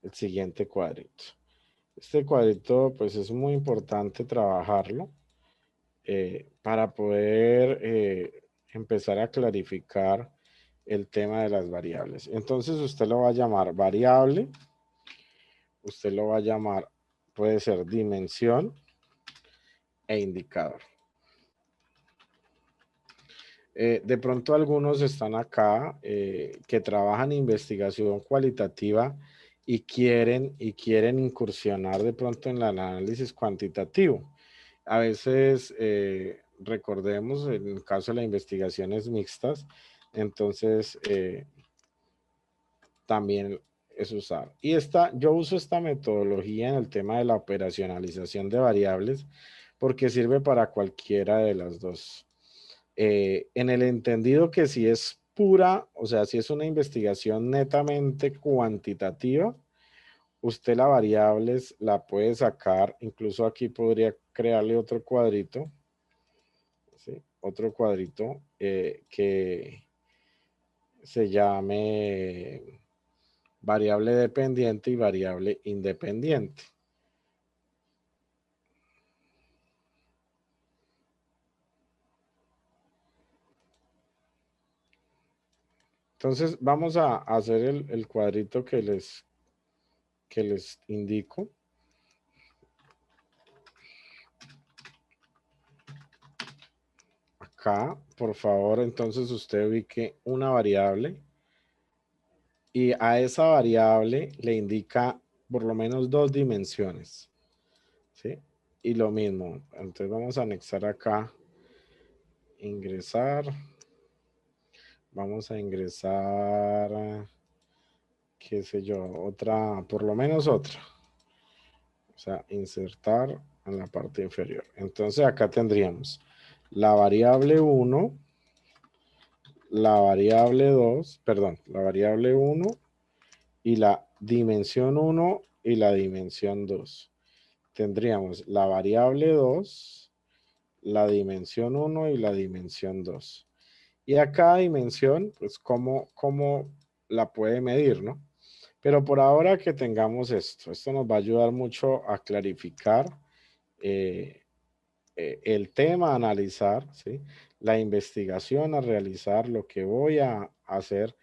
el siguiente cuadrito. Este cuadrito pues es muy importante trabajarlo para poder empezar a clarificar el tema de las variables. Entonces usted lo va a llamar variable, usted lo va a llamar, puede ser dimensión e indicador. De pronto algunos están acá que trabajan investigación cualitativa y quieren incursionar de pronto en el análisis cuantitativo. A veces, recordemos, en el caso de las investigaciones mixtas, entonces también es usar. Y yo uso esta metodología en el tema de la operacionalización de variables porque sirve para cualquiera de las dos. En el entendido que si es pura, o sea, si es una investigación netamente cuantitativa, usted la variables la puede sacar, incluso aquí podría crearle otro cuadrito, ¿sí? Otro cuadrito que se llame variable dependiente y variable independiente. Entonces vamos a hacer el cuadrito que les indico. Acá, por favor, entonces usted ubique una variable y a esa variable le indica por lo menos dos dimensiones, ¿sí? Y lo mismo, entonces vamos a anexar acá, ingresar, vamos a ingresar, qué sé yo, otra, por lo menos otra, o sea, insertar en la parte inferior. Entonces acá tendríamos la variable 1, la variable 2, perdón, la variable 1 y la dimensión 1 y la dimensión 2. Tendríamos la variable 2, la dimensión 1 y la dimensión 2. Y a cada dimensión, pues, cómo la puede medir, ¿no? Pero por ahora que tengamos esto nos va a ayudar mucho a clarificar el tema, a analizar, ¿sí? La investigación, a realizar lo que voy a hacer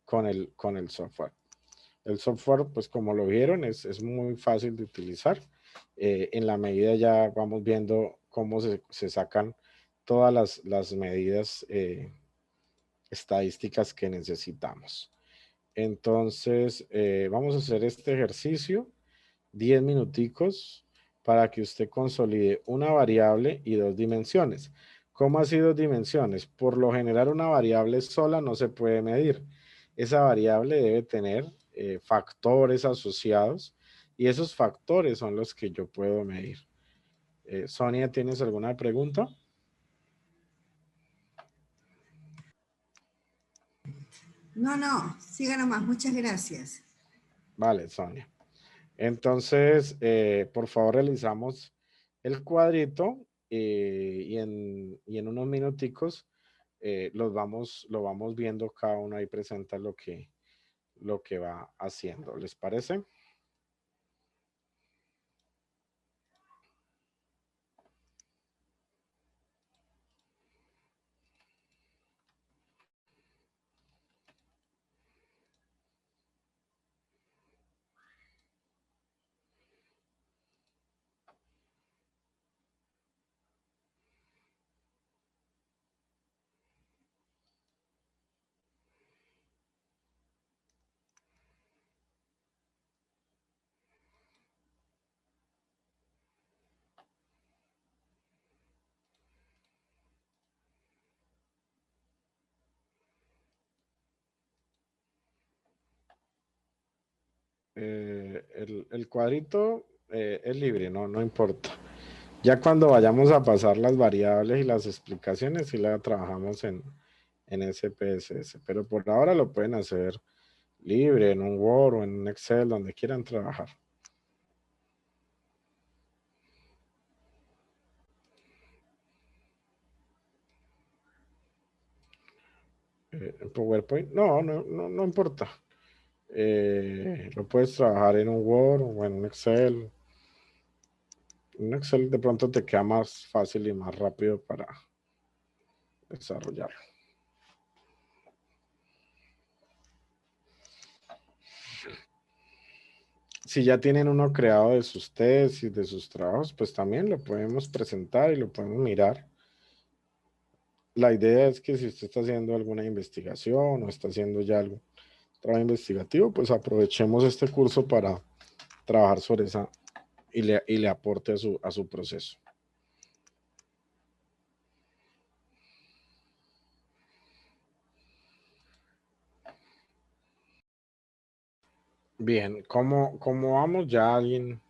con el software. El software, pues como lo vieron, es muy fácil de utilizar. En la medida ya vamos viendo cómo se sacan todas las medidas estadísticas que necesitamos. Entonces, vamos a hacer este ejercicio, 10 minuticos, para que usted consolide una variable y dos dimensiones. ¿Cómo así dos dimensiones? Por lo general, una variable sola no se puede medir. Esa variable debe tener factores asociados y esos factores son los que yo puedo medir. Sonia, ¿tienes alguna pregunta? No, siga nomás, muchas gracias. Vale, Sonia. Entonces, por favor, realizamos el cuadrito y en unos minuticos lo vamos viendo cada uno ahí presenta lo que va haciendo. ¿Les parece? El cuadrito es libre, no importa. Ya cuando vayamos a pasar las variables y las explicaciones, sí la trabajamos en SPSS, pero por ahora lo pueden hacer libre en un Word o en un Excel, donde quieran trabajar. En PowerPoint, no importa. Lo puedes trabajar en un Word o en un Excel. En Excel de pronto te queda más fácil y más rápido para desarrollarlo. Si ya tienen uno creado de sus tesis, de sus trabajos, pues también lo podemos presentar y lo podemos mirar. La idea es que si usted está haciendo alguna investigación o está haciendo ya algo trabajo investigativo, pues aprovechemos este curso para trabajar sobre esa y le aporte a su proceso. Bien, ¿cómo vamos? ¿Ya alguien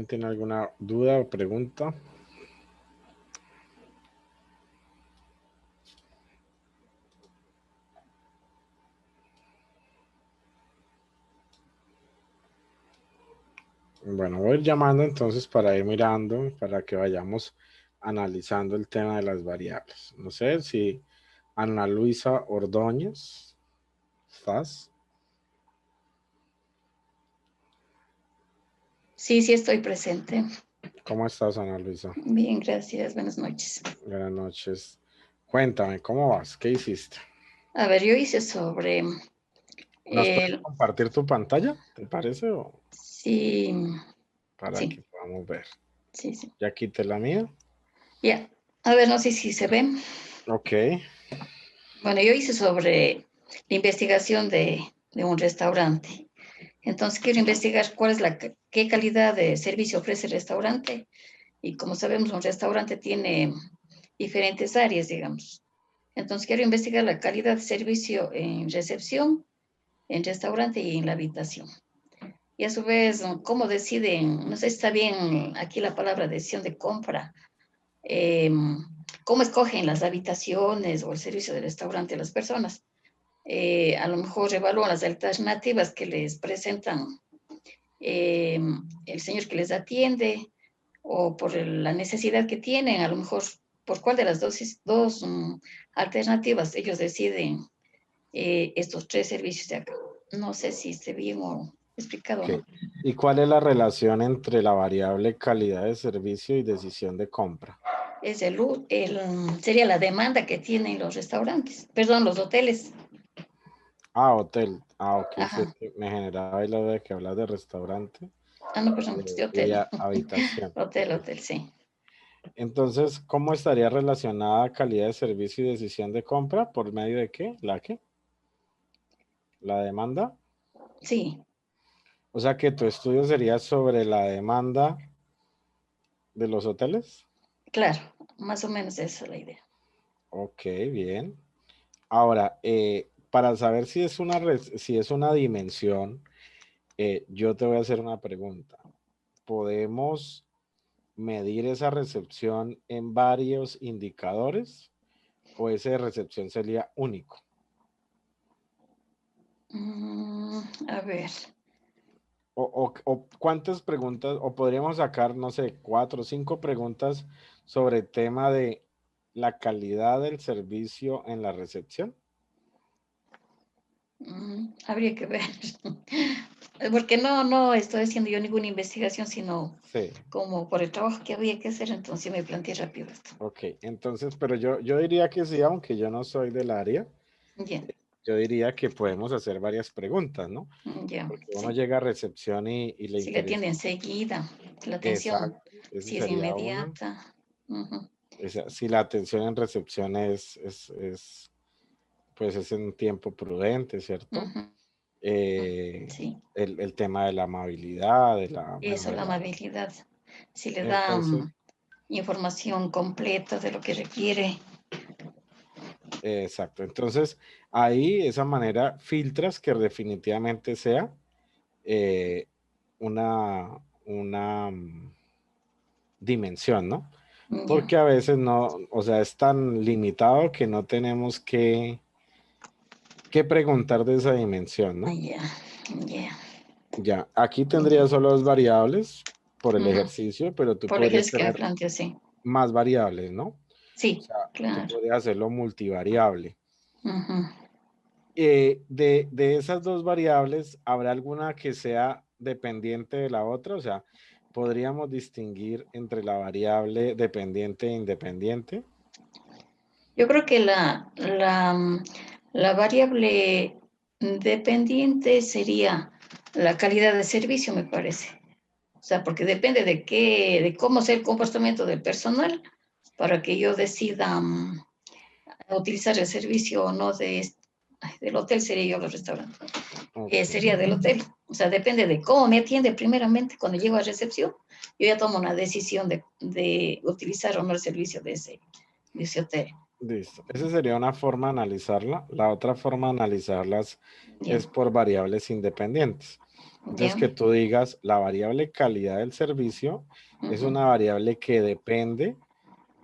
tiene alguna duda o pregunta? Bueno, voy a ir llamando entonces para ir mirando, para que vayamos analizando el tema de las variables. No sé si Ana Luisa Ordóñez, ¿estás? Sí, sí estoy presente. ¿Cómo estás, Ana Luisa? Bien, gracias. Buenas noches. Buenas noches. Cuéntame, ¿cómo vas? ¿Qué hiciste? A ver, yo hice sobre ¿Nos puedes compartir tu pantalla? ¿Te parece? Sí. Para Sí. que podamos ver. Sí, sí. Ya quité la mía. Ya. A ver, no sé si se ve. Ok. Bueno, yo hice sobre la investigación de un restaurante. Entonces, quiero investigar qué calidad de servicio ofrece el restaurante. Y como sabemos, un restaurante tiene diferentes áreas, digamos. Entonces, quiero investigar la calidad de servicio en recepción, en restaurante y en la habitación. Y a su vez, cómo deciden, no sé si está bien aquí la palabra decisión de compra, cómo escogen las habitaciones o el servicio del restaurante a las personas. A lo mejor evalúan las alternativas que les presentan el señor que les atiende o por la necesidad que tienen, a lo mejor por cuál de las dos alternativas ellos deciden estos tres servicios de acá. No sé si esté bien o explicado o no. ¿Y cuál es la relación entre la variable calidad de servicio y decisión de compra? Es sería la demanda que tienen los restaurantes, perdón, los hoteles. Ah, hotel. Ah, ok. Sí, Ajá. me generaba la duda de que hablas de restaurante. Ah, no, perdón, de hotel. Habitación. Hotel, sí. Entonces, ¿cómo estaría relacionada calidad de servicio y decisión de compra? ¿Por medio de qué? ¿La qué? ¿La demanda? Sí. O sea que tu estudio sería sobre la demanda de los hoteles. Claro, más o menos esa es la idea. Ok, bien. Ahora, para saber si es una dimensión, yo te voy a hacer una pregunta. ¿Podemos medir esa recepción en varios indicadores o esa recepción sería único? A ver. O cuántas preguntas, o podríamos sacar, no sé, 4 o 5 preguntas sobre el tema de la calidad del servicio en la recepción. Habría que ver. Porque no estoy haciendo yo ninguna investigación, sino como por el trabajo que había que hacer, entonces me planteé rápido esto. Ok, entonces, pero yo diría que sí, aunque yo no soy del área, yo diría que podemos hacer varias preguntas, ¿no? Porque uno llega a recepción y le interesa. Si le atiende enseguida, la atención, si es inmediata. Si la atención en recepción pues es en tiempo prudente, ¿cierto? El tema de la amabilidad, Eso, la amabilidad. Si le da información completa de lo que requiere. Exacto. Entonces, ahí, esa manera, filtras que definitivamente sea una dimensión, ¿no? Ya. Porque a veces no, o sea, es tan limitado que no tenemos que preguntar de esa dimensión, ¿no? Ya, ya. Ya, aquí tendría solo dos variables por el Ujú. ejercicio, pero tú Por el podrías ejercicio que me tener planteó, sí. más variables, ¿no? O Sí, sea, tú claro. podrías hacerlo multivariable. Ujú. De esas dos variables, ¿habrá alguna que sea dependiente de la otra? O sea, ¿podríamos distinguir entre la variable dependiente e independiente? Yo creo que la variable dependiente sería la calidad de servicio, me parece. O sea, porque depende de cómo sea el comportamiento del personal para que yo decida utilizar el servicio o no del hotel, sería yo del restaurante. Ok, Sería del hotel. O sea, depende de cómo me atiende primeramente cuando llego a recepción. Yo ya tomo una decisión de utilizar o no el servicio de ese hotel. listo. Esa sería una forma de analizarla. La otra forma de analizarlas Ya, es por variables independientes. Entonces, ya. que tú digas, la variable calidad del servicio es Ujú. una variable que depende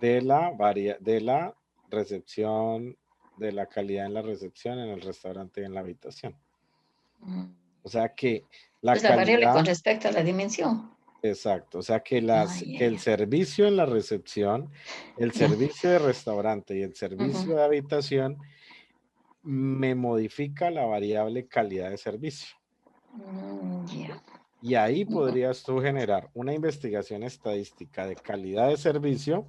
de la recepción, de la calidad en la recepción, en el restaurante y en la habitación. Mm. O sea que la Es la variable calidad, con respecto a la dimensión. exacto, o sea que, Ah, ya, que el ya. servicio en la recepción, el Ya. servicio de restaurante y el Ujú. servicio de habitación me modifica la variable calidad de servicio. Ya. Y ahí Ya. podrías tú generar una investigación estadística de calidad de servicio,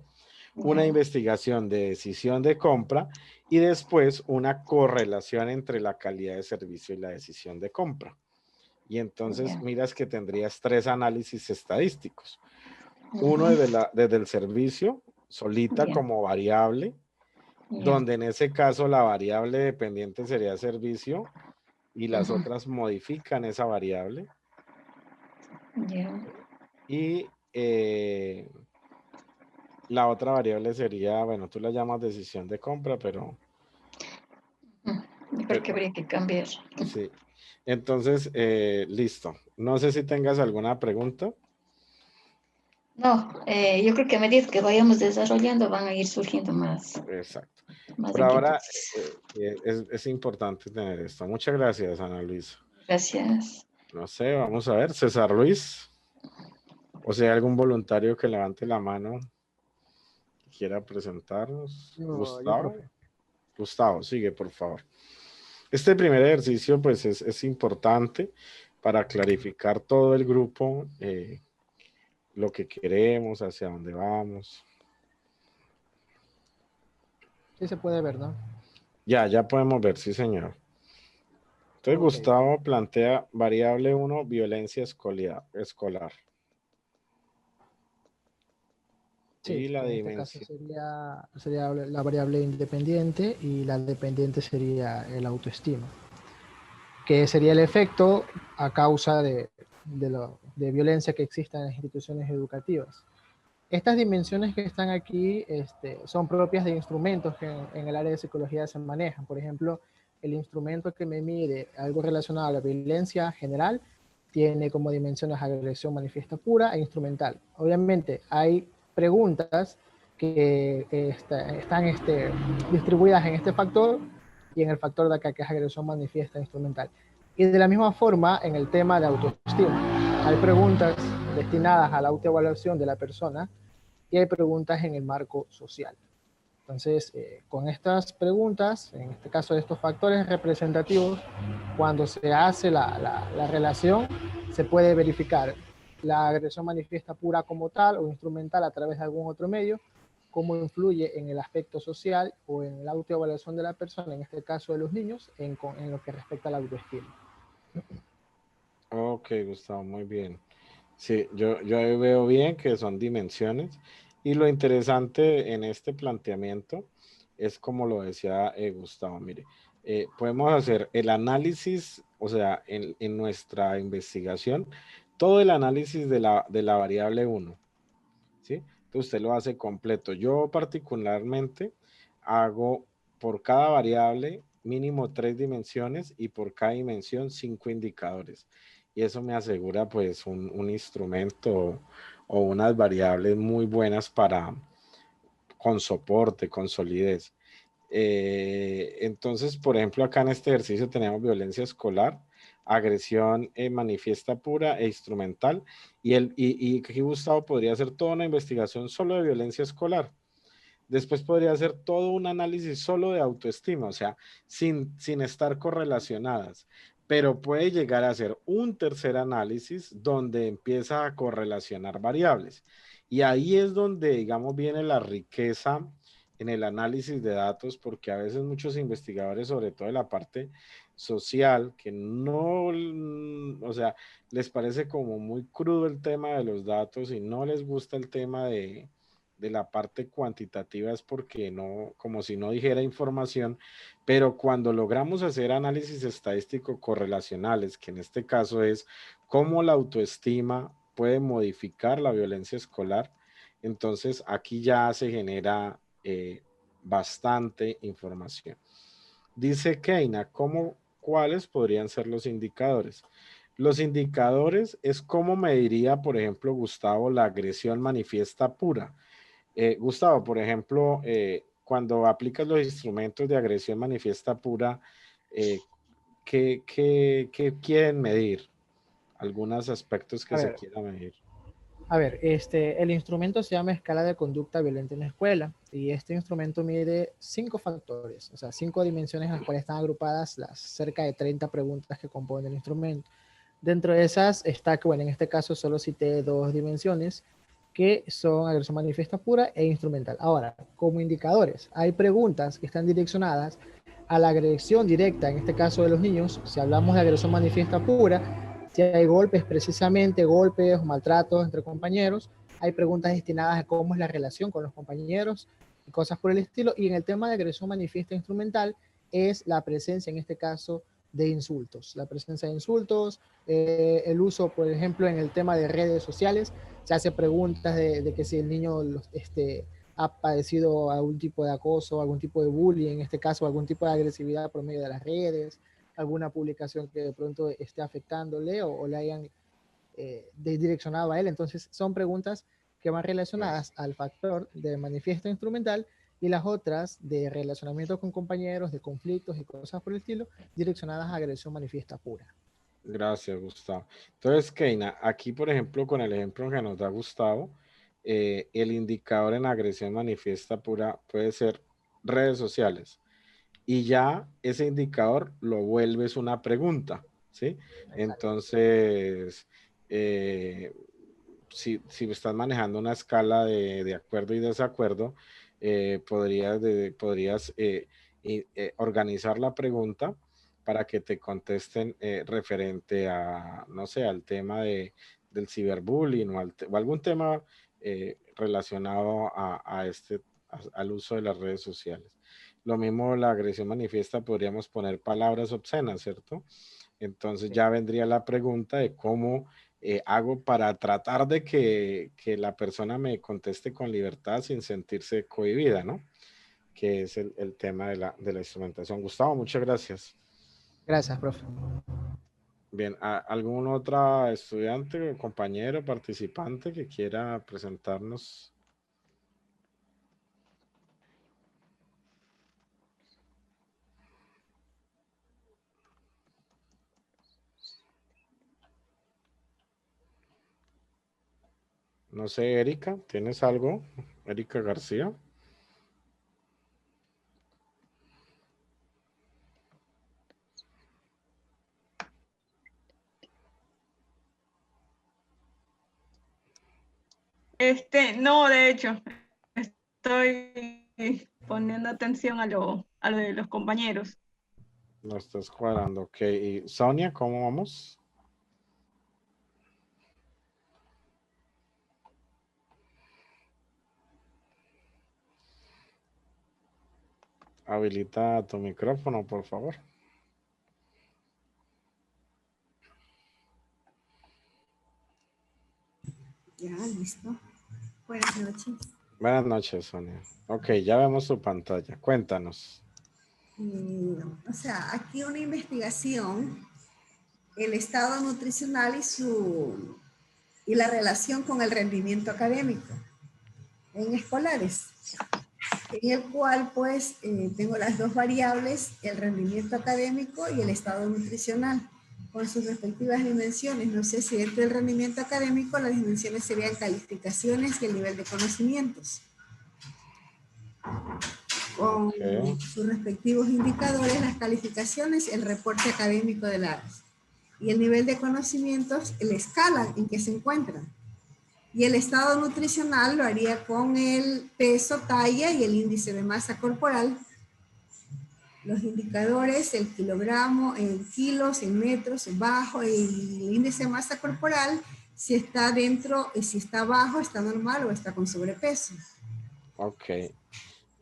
una Ya. investigación de decisión de compra y después una correlación entre la calidad de servicio y la decisión de compra. Y entonces Ya. miras que tendrías tres análisis estadísticos. Uno Ujú. desde el servicio, solita Ya. como variable, Ya. donde en ese caso la variable dependiente sería servicio y las Ujú. otras modifican esa variable. Ya. Y la otra variable sería, bueno, tú la llamas decisión de compra, Yo creo que pero habría que cambiar. sí. Entonces, listo. No sé si tengas alguna pregunta. No, yo creo que a medida que vayamos desarrollando van a ir surgiendo Exacto. más Por ahora inquietudes. es importante tener esto. Muchas gracias, Ana Luisa. Gracias. No sé, vamos a ver. César Luis, o sea, algún voluntario que levante la mano que quiera presentarnos. Yo, Gustavo. profe. Gustavo, sigue, por favor. Este primer ejercicio, pues, es importante para clarificar todo el grupo, lo que queremos, hacia dónde vamos. Sí se puede ver, ¿no? Ya podemos ver, sí, señor. Entonces, Ok. Gustavo plantea variable 1, violencia escolar. Sí, Y la en este caso dimensión. sería la variable independiente y la dependiente sería el autoestima, que sería el efecto a causa de violencia que existe en las instituciones educativas. Estas dimensiones que están aquí son propias de instrumentos que en el área de psicología se manejan. Por ejemplo, el instrumento que me mide algo relacionado a la violencia general tiene como dimensiones agresión manifiesta pura e instrumental. Obviamente hay preguntas que están distribuidas en este factor y en el factor de acá que es agresión manifiesta e instrumental. Y de la misma forma en el tema de autoestima. Hay preguntas destinadas a la autoevaluación de la persona y hay preguntas en el marco social. Entonces, con estas preguntas, en este caso de estos factores representativos, cuando se hace la relación, se puede verificar la agresión manifiesta pura como tal o instrumental a través de algún otro medio, cómo influye en el aspecto social o en la autoevaluación de la persona, en este caso de los niños, en lo que respecta a la autoestima. Ok, Gustavo, muy bien. Sí, yo ahí veo bien que son dimensiones. Y lo interesante en este planteamiento es como lo decía Gustavo, mire, podemos hacer el análisis, o sea, en nuestra investigación, todo el análisis de la variable 1, ¿sí? Entonces usted lo hace completo. Yo particularmente hago por cada variable mínimo 3 dimensiones y por cada dimensión 5 indicadores. y eso me asegura pues un instrumento o unas variables muy buenas con soporte, con solidez. Entonces, por ejemplo, acá en este ejercicio tenemos violencia escolar, agresión manifiesta pura e instrumental, y aquí Gustavo podría hacer toda una investigación solo de violencia escolar. Después podría hacer todo un análisis solo de autoestima, o sea, sin estar correlacionadas, pero puede llegar a hacer un tercer análisis donde empieza a correlacionar variables. Y ahí es donde, digamos, viene la riqueza en el análisis de datos, porque a veces muchos investigadores, sobre todo de la parte social, que no, o sea, les parece como muy crudo el tema de los datos y no les gusta el tema de la parte cuantitativa, es porque no, como si no dijera información, pero cuando logramos hacer análisis estadístico correlacionales, que en este caso es cómo la autoestima puede modificar la violencia escolar, entonces aquí ya se genera bastante información. Dice Keina, ¿cuáles podrían ser los indicadores? Los indicadores es cómo mediría, por ejemplo, Gustavo, la agresión manifiesta pura. Gustavo, por ejemplo, cuando aplicas los instrumentos de agresión manifiesta pura, ¿qué quieren medir? Algunos aspectos que se quieran medir. A ver, el instrumento se llama escala de conducta violenta en la escuela y este instrumento mide 5 factores, o sea, 5 dimensiones en las cuales están agrupadas las cerca de 30 preguntas que componen el instrumento. Dentro de esas está que, bueno, en este caso solo cité 2 dimensiones que son agresión manifiesta pura e instrumental. Ahora, como indicadores, hay preguntas que están direccionadas a la agresión directa, en este caso de los niños. Si hablamos de agresión manifiesta pura, si hay golpes, precisamente golpes o maltratos entre compañeros, hay preguntas destinadas a cómo es la relación con los compañeros y cosas por el estilo. Y en el tema de agresión manifiesta instrumental es la presencia, en este caso, de insultos. La presencia de insultos, el uso, por ejemplo, en el tema de redes sociales, se hace preguntas de que si el niño ha padecido algún tipo de acoso, algún tipo de bullying, en este caso, algún tipo de agresividad por medio de las redes, alguna publicación que de pronto esté afectándole o le hayan direccionado a él. Entonces, son preguntas que van relacionadas al factor de manifiesto instrumental y las otras de relacionamiento con compañeros, de conflictos y cosas por el estilo, direccionadas a agresión manifiesta pura. Gracias, Gustavo. Entonces, Keina, aquí, por ejemplo, con el ejemplo que nos da Gustavo, el indicador en agresión manifiesta pura puede ser redes sociales. Y ya ese indicador lo vuelves una pregunta, ¿sí? Entonces, si estás manejando una escala de acuerdo y desacuerdo, podrías organizar la pregunta para que te contesten referente a, no sé, al tema del ciberbullying o algún tema relacionado al uso de las redes sociales. Lo mismo la agresión manifiesta, podríamos poner palabras obscenas, ¿cierto? Entonces ya vendría la pregunta de cómo hago para tratar de que la persona me conteste con libertad sin sentirse cohibida, ¿no? Que es el tema de la instrumentación. Gustavo, muchas gracias. Gracias, profe. Bien, ¿algún otro estudiante, compañero, participante que quiera presentarnos? No sé, Erika, ¿tienes algo? Erika García. No, de hecho, estoy poniendo atención a lo de los compañeros. No estás cuadrando, ok. ¿Y Sonia, cómo vamos? Habilita tu micrófono, por favor. Ya, listo. Buenas noches. Buenas noches, Sonia. Ok, ya vemos tu pantalla. Cuéntanos. O sea, aquí una investigación el estado nutricional y la relación con el rendimiento académico en escolares, en el cual pues tengo las dos variables, el rendimiento académico y el estado nutricional, con sus respectivas dimensiones. No sé si dentro del rendimiento académico las dimensiones serían calificaciones y el nivel de conocimientos, con sus respectivos indicadores, las calificaciones, el reporte académico de las y el nivel de conocimientos, la escala en que se encuentran. Y el estado nutricional lo haría con el peso, talla y el índice de masa corporal. Los indicadores, el kilogramo, en kilos, en metros, en bajo, y el índice de masa corporal, si está dentro, si está bajo, está normal o está con sobrepeso. Ok.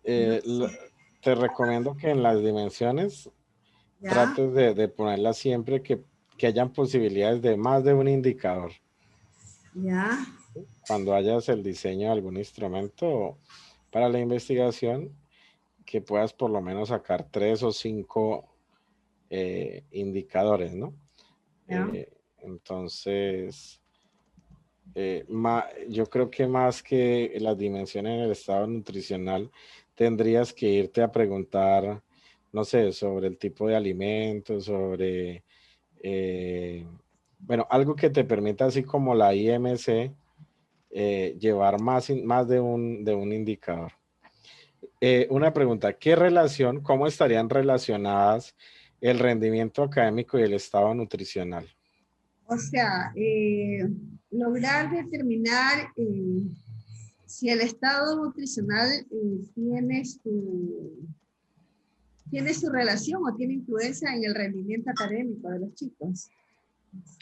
Te recomiendo que en las dimensiones ¿Ya? trates de ponerlas siempre que hayan posibilidades de más de un indicador. ¿Ya? Cuando hayas el diseño de algún instrumento para la investigación, que puedas por lo menos sacar 3 o 5 indicadores, ¿no? ¿Ya? Entonces, yo creo que más que las dimensiones en el estado nutricional, tendrías que irte a preguntar, no sé, sobre el tipo de alimentos, sobre, bueno, algo que te permita, así como la IMC, llevar más de un indicador. Una pregunta, ¿cómo estarían relacionadas el rendimiento académico y el estado nutricional? O sea, lograr determinar si el estado nutricional tiene su relación o tiene influencia en el rendimiento académico de los chicos.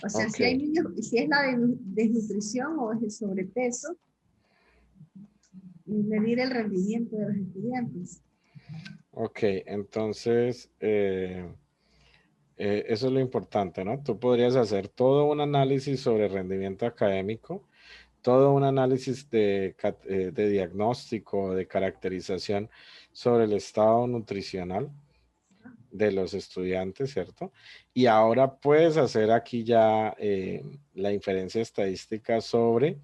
O sea, si hay niños, si es la desnutrición o es el sobrepeso, y medir el rendimiento de los estudiantes. Ok, entonces, eso es lo importante, ¿no? Tú podrías hacer todo un análisis sobre rendimiento académico, todo un análisis de diagnóstico, de caracterización sobre el estado nutricional de los estudiantes, ¿cierto? Y ahora puedes hacer aquí ya la inferencia estadística sobre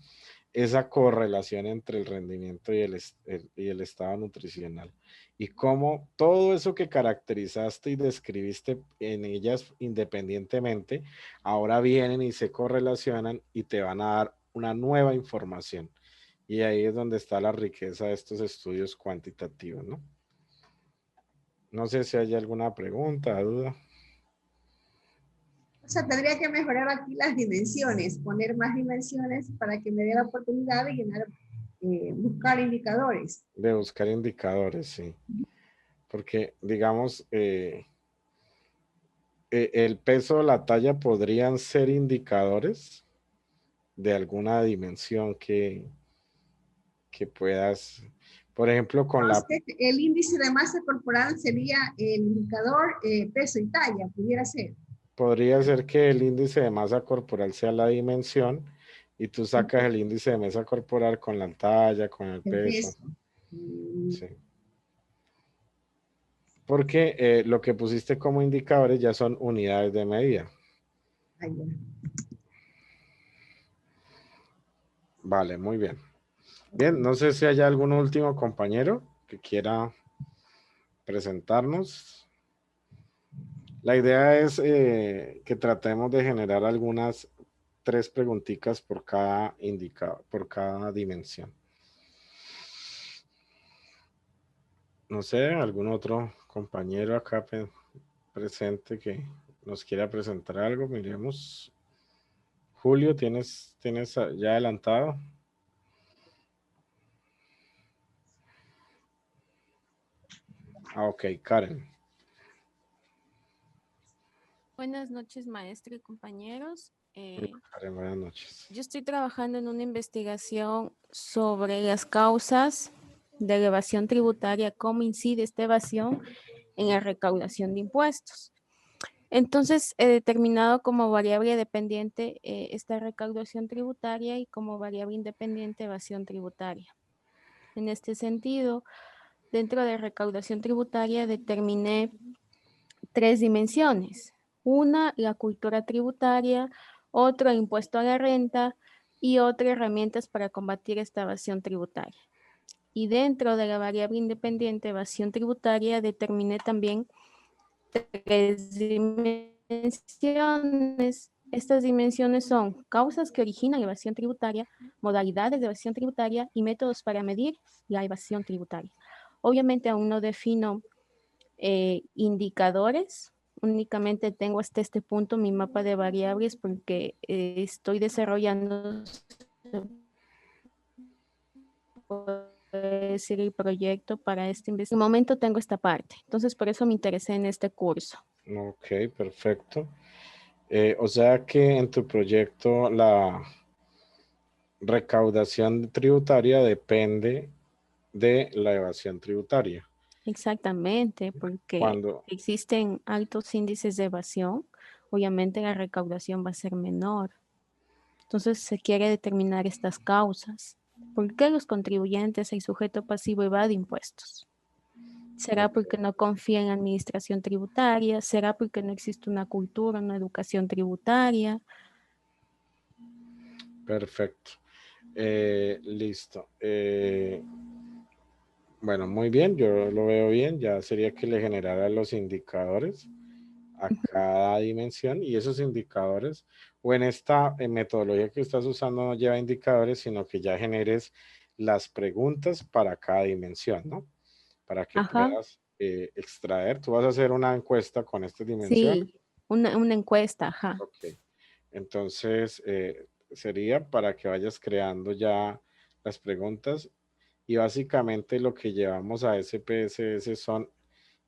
esa correlación entre el rendimiento y el estado nutricional. Y cómo todo eso que caracterizaste y describiste en ellas independientemente, ahora vienen y se correlacionan y te van a dar una nueva información. Y ahí es donde está la riqueza de estos estudios cuantitativos, ¿no? No sé si hay alguna pregunta, duda. O sea, tendría que mejorar aquí las dimensiones, poner más dimensiones para que me dé la oportunidad de llenar, buscar indicadores. De buscar indicadores, sí. Porque, digamos, el peso o la talla podrían ser indicadores de alguna dimensión que puedas, por ejemplo, con Entonces, el índice de masa corporal sería el indicador peso y talla, pudiera ser. podría ser que el índice de masa corporal sea la dimensión y tú sacas el índice de masa corporal con la talla, con el peso. Sí. Porque lo que pusiste como indicadores ya son unidades de medida. Vale, muy bien. Bien, no sé si hay algún último compañero que quiera presentarnos. La idea es que tratemos de generar algunas 3 preguntitas por cada indicador, por cada dimensión. No sé, algún otro compañero acá presente que nos quiera presentar algo, miremos. Julio, ¿tienes ya adelantado? Ok, Karen. Buenas noches, maestro y compañeros. Karen, buenas noches. Yo estoy trabajando en una investigación sobre las causas de evasión tributaria, cómo incide esta evasión en la recaudación de impuestos. Entonces, he determinado como variable dependiente esta recaudación tributaria y como variable independiente evasión tributaria. En este sentido, dentro de recaudación tributaria determiné 3 dimensiones. Una, la cultura tributaria, otro, impuesto a la renta y otra, herramientas para combatir esta evasión tributaria. Y dentro de la variable independiente evasión tributaria determiné también 3 dimensiones. Estas dimensiones son causas que originan evasión tributaria, modalidades de evasión tributaria y métodos para medir la evasión tributaria. Obviamente aún no defino indicadores, únicamente tengo hasta este punto mi mapa de variables porque estoy desarrollando decir el proyecto para este investigación. En el momento tengo esta parte, entonces por eso me interesé en este curso. Ok, perfecto. O sea que en tu proyecto la recaudación tributaria depende de la evasión tributaria. Exactamente, porque Cuando, existen altos índices de evasión, obviamente la recaudación va a ser menor. Entonces se quiere determinar estas causas. ¿Por qué los contribuyentes y sujeto pasivo evade impuestos? ¿Será porque no confía en la administración tributaria? ¿Será porque no existe una cultura, una educación tributaria? perfecto. Listo. Bueno, muy bien, yo lo veo bien. Ya sería que le generara los indicadores a cada dimensión y esos indicadores, o en esta metodología que estás usando no lleva indicadores, sino que ya generes las preguntas para cada dimensión, ¿no? Para que Ajá. puedas extraer. Tú vas a hacer una encuesta con estas dimensiones. Sí, una encuesta, ajá. Ok. Entonces, sería para que vayas creando ya las preguntas y básicamente lo que llevamos a SPSS son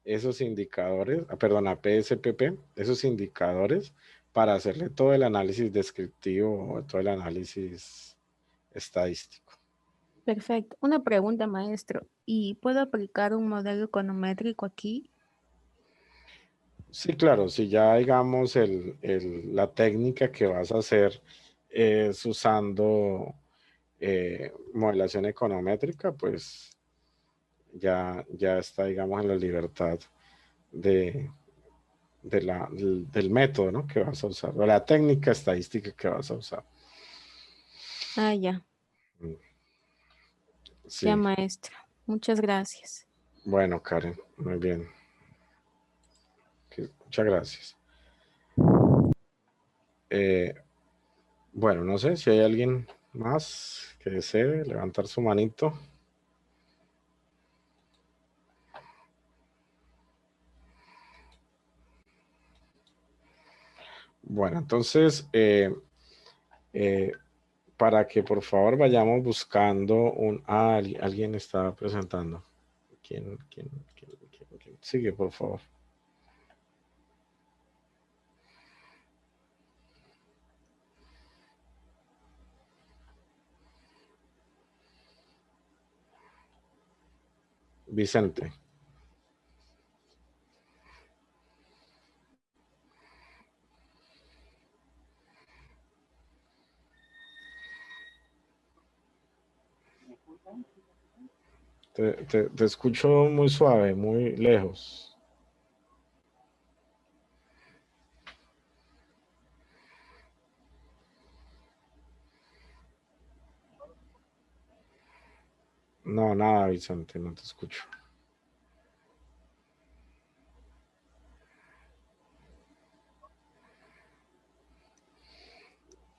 esos indicadores, perdón, a PSPP, esos indicadores para hacerle todo el análisis descriptivo o todo el análisis estadístico. Perfecto. Una pregunta, maestro. ¿Y puedo aplicar un modelo econométrico aquí? Sí, claro, si ya digamos la técnica que vas a hacer es usando modelación econométrica, pues ya está, digamos, en la libertad del método, ¿no? que vas a usar, o la técnica estadística que vas a usar. Ah, ya. Sí. Ya, maestro. Muchas gracias. Bueno, Karen, muy bien. Muchas gracias. Bueno, no sé si hay alguien más que desee levantar su manito. Bueno, entonces, para que por favor vayamos buscando alguien está presentando. ¿Quién sigue, por favor? Vicente. Te escucho muy suave, muy lejos. No, nada, Vicente, no te escucho.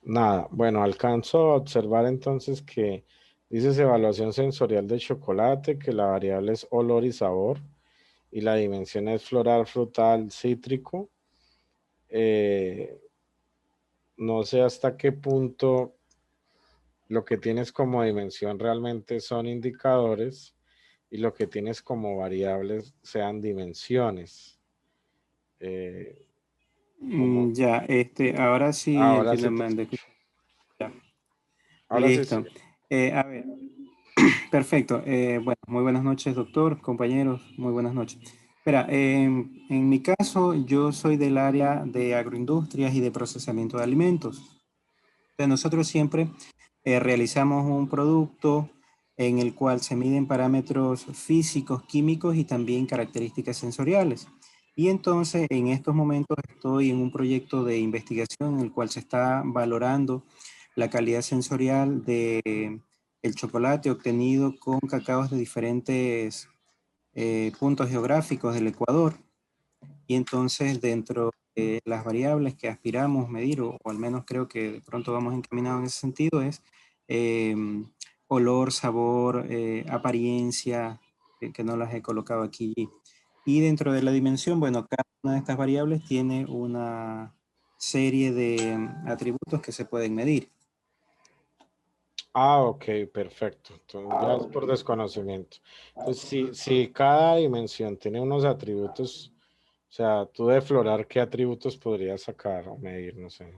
Nada, bueno, alcanzo a observar entonces que dices evaluación sensorial de chocolate, que la variable es olor y sabor, y la dimensión es floral, frutal, cítrico. No sé hasta qué punto lo que tienes como dimensión realmente son indicadores y lo que tienes como variables sean dimensiones. Ya, ahora sí Ahora entiendo sí te más. escucho. Ya. Ahora Listo. sí. A ver, perfecto. Bueno, muy buenas noches, doctor, compañeros, muy buenas noches. Espera, en mi caso, yo soy del área de agroindustrias y de procesamiento de alimentos. Entonces, nosotros siempre realizamos un producto en el cual se miden parámetros físicos, químicos y también características sensoriales. Y entonces en estos momentos estoy en un proyecto de investigación en el cual se está valorando la calidad sensorial de el chocolate obtenido con cacaos de diferentes puntos geográficos del Ecuador. Y entonces dentro de las variables que aspiramos medir, o al menos creo que de pronto vamos encaminados en ese sentido, es olor, sabor, apariencia, que no las he colocado aquí. Y dentro de la dimensión, bueno, cada una de estas variables tiene una serie de atributos que se pueden medir. Ah, ok, perfecto. Entonces ya es por desconocimiento. Entonces, si cada dimensión tiene unos atributos, o sea, tú de Florar, ¿qué atributos podrías sacar o medir? No sé.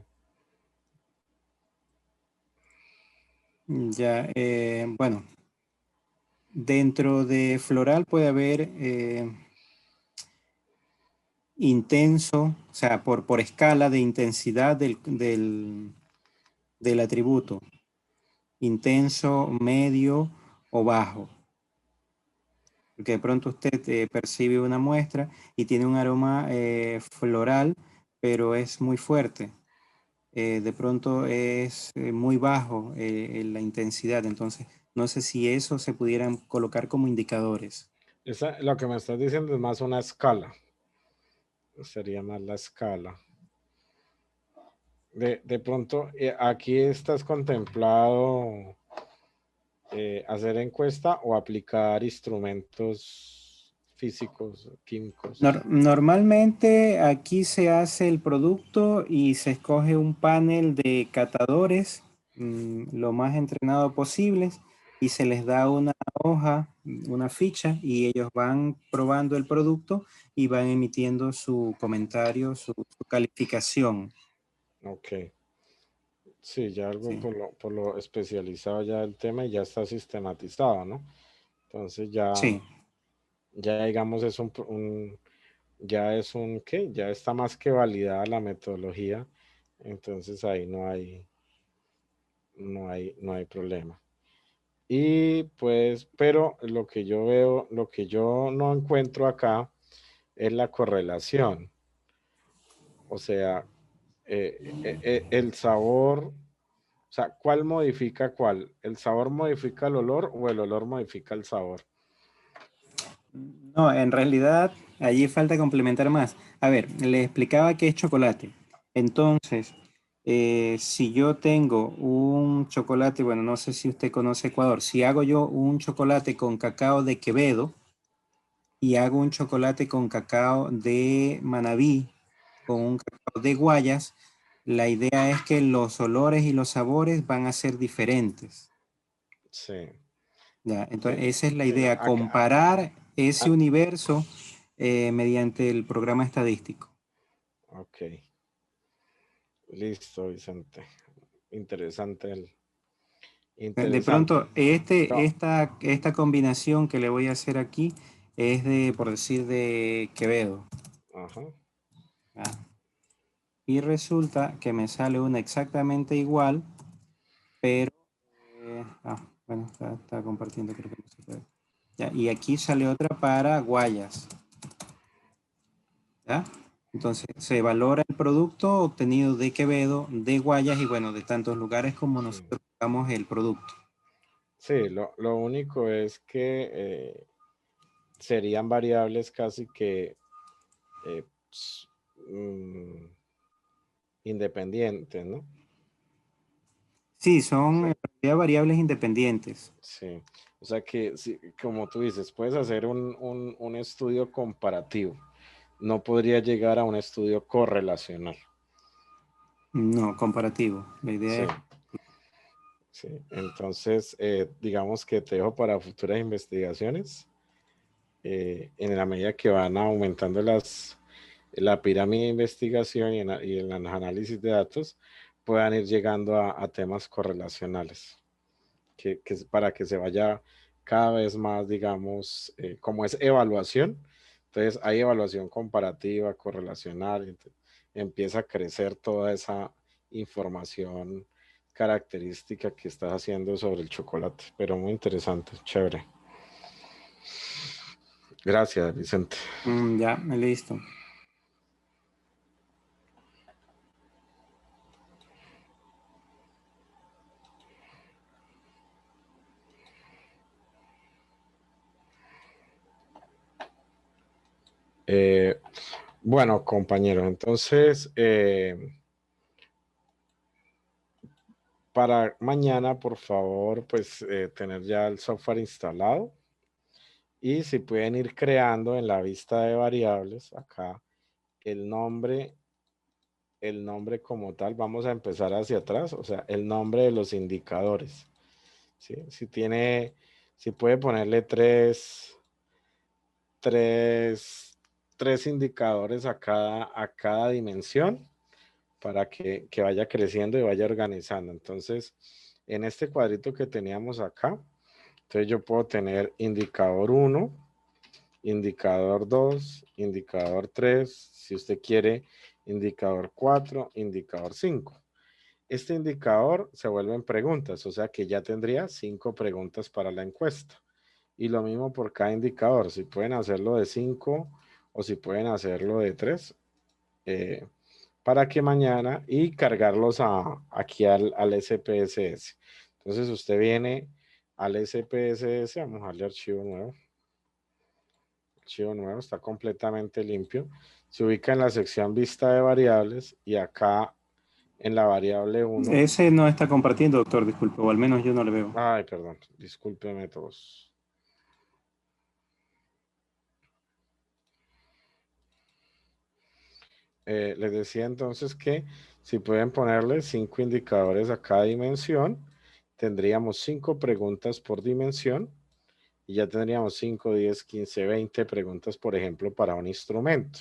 Ya, bueno, dentro de Floral puede haber intenso, o sea, por escala de intensidad del atributo. Intenso, medio o bajo. Porque de pronto usted percibe una muestra y tiene un aroma floral, pero es muy fuerte. De pronto es muy bajo la intensidad. Entonces, no sé si eso se pudieran colocar como indicadores. Lo que me estás diciendo es más una escala. Sería más la escala. De pronto, aquí estás contemplado hacer encuesta o aplicar instrumentos físicos, químicos. Normalmente aquí se hace el producto y se escoge un panel de catadores lo más entrenado posibles y se les da una hoja, una ficha y ellos van probando el producto y van emitiendo su comentario, su calificación. Ok. Sí, ya algo Sí. por lo especializado ya el tema y ya está sistematizado, ¿no? Entonces ya, Sí. ya digamos es ya es ¿qué? Ya está más que validada la metodología, entonces ahí no hay problema. Y pues, pero lo que yo veo, lo que yo no encuentro acá es la correlación. O sea, el sabor, o sea, ¿cuál modifica cuál? ¿El sabor modifica el olor o el olor modifica el sabor? No, en realidad allí falta complementar más. A ver, le explicaba que es chocolate. Entonces, si yo tengo un chocolate, bueno, no sé si usted conoce Ecuador, si hago yo un chocolate con cacao de Quevedo y hago un chocolate con cacao de Manabí, con un cacao de Guayas, la idea es que los olores y los sabores van a ser diferentes. Sí. Ya, entonces Sí, esa es la sí, no, idea, comparar ese ah, universo mediante el programa estadístico. ok. Listo, Vicente. Interesante. De Interesante. pronto, No, esta combinación que le voy a hacer aquí es de, por decir, de Quevedo. ajá. Ah. Y resulta que me sale una exactamente igual, pero... bueno, está compartiendo, creo que no se puede. Ya, y aquí sale otra para Guayas. ¿Ya? Entonces se valora el producto obtenido de Quevedo, de Guayas y bueno, de tantos lugares como nosotros buscamos el producto. Sí, lo único es que serían variables casi que pues, independientes, ¿no? Sí, son en realidad variables independientes. Sí, o sea que, sí, como tú dices, puedes hacer un estudio comparativo. No podría llegar a un estudio correlacional. No, comparativo. La idea Sí, es... sí. Entonces, digamos que te dejo para futuras investigaciones. En la medida que van aumentando la pirámide de investigación y en el análisis de datos, puedan ir llegando a temas correlacionales, para que se vaya cada vez más, digamos, como es evaluación, entonces hay evaluación comparativa, correlacional, empieza a crecer toda esa información característica que estás haciendo sobre el chocolate, pero muy interesante, chévere. Gracias, Vicente. Ya, listo. Bueno, compañeros, entonces, para mañana, por favor, pues tener ya el software instalado. Y si pueden ir creando en la vista de variables, acá, el nombre como tal, vamos a empezar hacia atrás, o sea, el nombre de los indicadores. ¿Sí? Si puede ponerle tres indicadores a cada dimensión para que vaya creciendo y vaya organizando. Entonces, en este cuadrito que teníamos acá, entonces yo puedo tener indicador 1, indicador 2, indicador 3, si usted quiere, indicador 4, indicador 5. Este indicador se vuelven preguntas, o sea que ya tendría 5 preguntas para la encuesta. Y lo mismo por cada indicador, si pueden hacerlo de 5 o si pueden hacerlo de 3, para que mañana y cargarlos aquí al SPSS. Entonces usted viene al SPSS, vamos a darle archivo nuevo. Archivo nuevo, está completamente limpio. Se ubica en la sección vista de variables y acá en la variable 1. Ese no está compartiendo, doctor, disculpe, o al menos yo no le veo. Ay, perdón, discúlpeme todos. Les decía entonces que si pueden ponerle 5 indicadores a cada dimensión, tendríamos 5 preguntas por dimensión y ya tendríamos 5, 10, 15, 20 preguntas, por ejemplo, para un instrumento.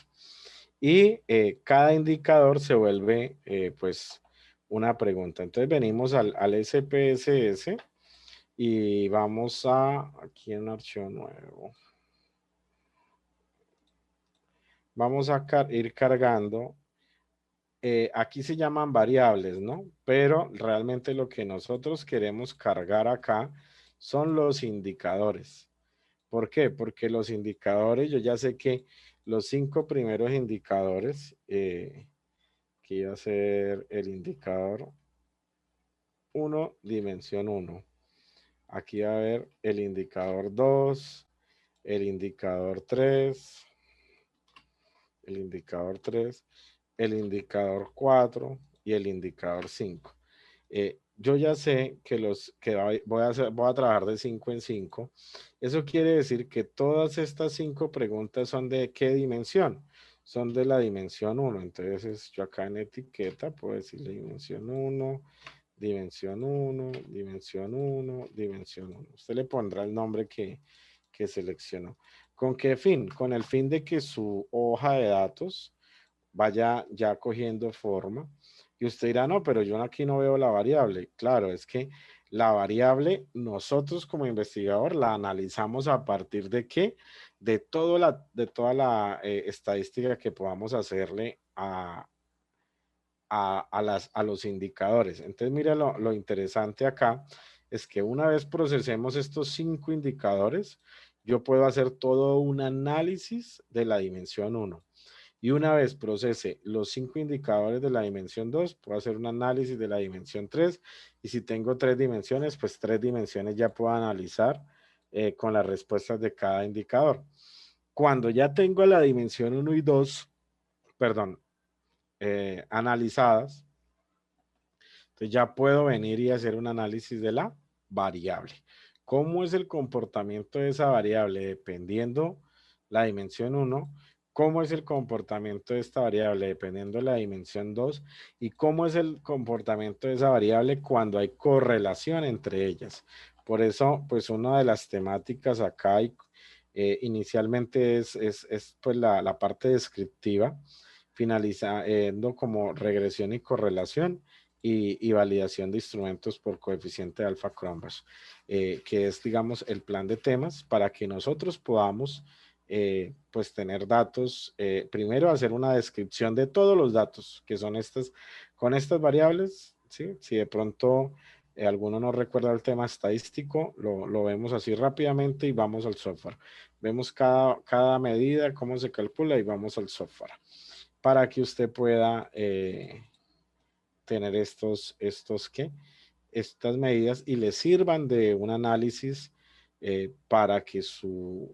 Y cada indicador se vuelve pues una pregunta. Entonces venimos al SPSS y vamos aquí en un archivo nuevo. Vamos a ir cargando. Aquí se llaman variables, ¿no? Pero realmente lo que nosotros queremos cargar acá son los indicadores. ¿Por qué? Porque los indicadores, yo ya sé que los 5 primeros indicadores, que iba a ser el indicador 1, dimensión 1. Aquí va a haber el indicador 2, el indicador 3, el indicador 3, el indicador 4 y el indicador 5. Yo ya sé que voy a trabajar de 5 en 5. Eso quiere decir que todas estas 5 preguntas son de ¿qué dimensión? Son de la dimensión 1. Entonces yo acá en etiqueta puedo decirle dimensión 1, dimensión 1, dimensión 1, dimensión 1. Usted le pondrá el nombre que seleccionó. ¿Con qué fin? Con el fin de que su hoja de datos vaya ya cogiendo forma. Y usted dirá, no, pero yo aquí no veo la variable. Claro, es que la variable nosotros como investigador la analizamos a partir de qué? De toda la estadística que podamos hacerle a los indicadores. Entonces, mira, lo interesante acá es que una vez procesemos estos 5 indicadores, yo puedo hacer todo un análisis de la dimensión 1. Y una vez procese los 5 indicadores de la dimensión 2, puedo hacer un análisis de la dimensión 3. Y si tengo 3 dimensiones, pues 3 dimensiones ya puedo analizar con las respuestas de cada indicador. Cuando ya tengo la dimensión 1 y 2, perdón, analizadas, entonces ya puedo venir y hacer un análisis de la variable. ¿Cómo es el comportamiento de esa variable dependiendo la dimensión 1? ¿Cómo es el comportamiento de esta variable dependiendo de la dimensión 2? ¿Y cómo es el comportamiento de esa variable cuando hay correlación entre ellas? Por eso, pues una de las temáticas acá inicialmente es pues la parte descriptiva, finalizando como regresión y correlación y validación de instrumentos por coeficiente de alfa-Cronbach, que es, digamos, el plan de temas para que nosotros podamos pues tener datos, primero hacer una descripción de todos los datos que son con estas variables, ¿sí? Si de pronto alguno no recuerda el tema estadístico, lo vemos así rápidamente y vamos al software. Vemos cada medida, cómo se calcula y vamos al software para que usted pueda tener estas medidas y le sirvan de un análisis para que su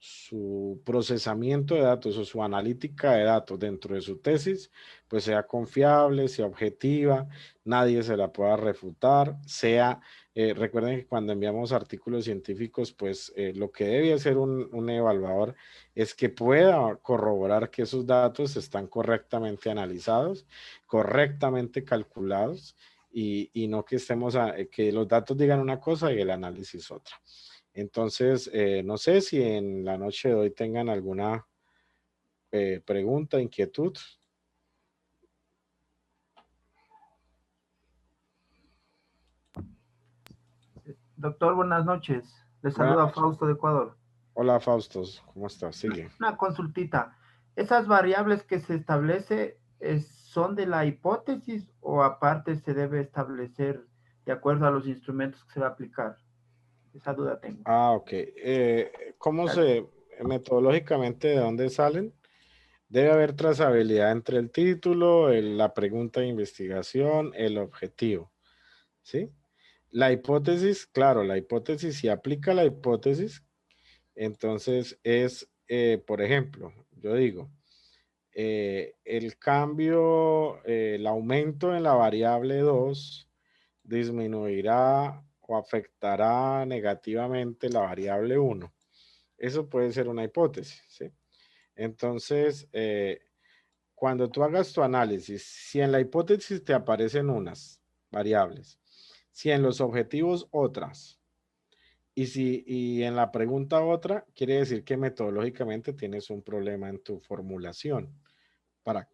su procesamiento de datos o su analítica de datos dentro de su tesis, pues sea confiable, sea objetiva, nadie se la pueda refutar, sea, recuerden que cuando enviamos artículos científicos, pues lo que debe hacer un evaluador es que pueda corroborar que esos datos están correctamente analizados, correctamente calculados, y no que estemos que los datos digan una cosa y el análisis otra. Entonces, no sé si en la noche de hoy tengan alguna pregunta, inquietud. Doctor, buenas noches. Les saluda Fausto de Ecuador. Hola, Fausto. ¿Cómo estás? Sigue. Una consultita. ¿Esas variables que se establece son de la hipótesis o aparte se debe establecer de acuerdo a los instrumentos que se va a aplicar? Esa duda tengo. Ah, ok. ¿Cómo metodológicamente, de dónde salen? Debe haber trazabilidad entre el título, la pregunta de investigación, el objetivo, ¿sí? La hipótesis, claro, la hipótesis, si aplica la hipótesis, entonces es, por ejemplo, yo digo, el cambio, el aumento en la variable 2 disminuirá o afectará negativamente la variable 1. Eso puede ser una hipótesis, ¿sí? Entonces, cuando tú hagas tu análisis, si en la hipótesis te aparecen unas variables, si en los objetivos otras, y en la pregunta otra, quiere decir que metodológicamente tienes un problema en tu formulación para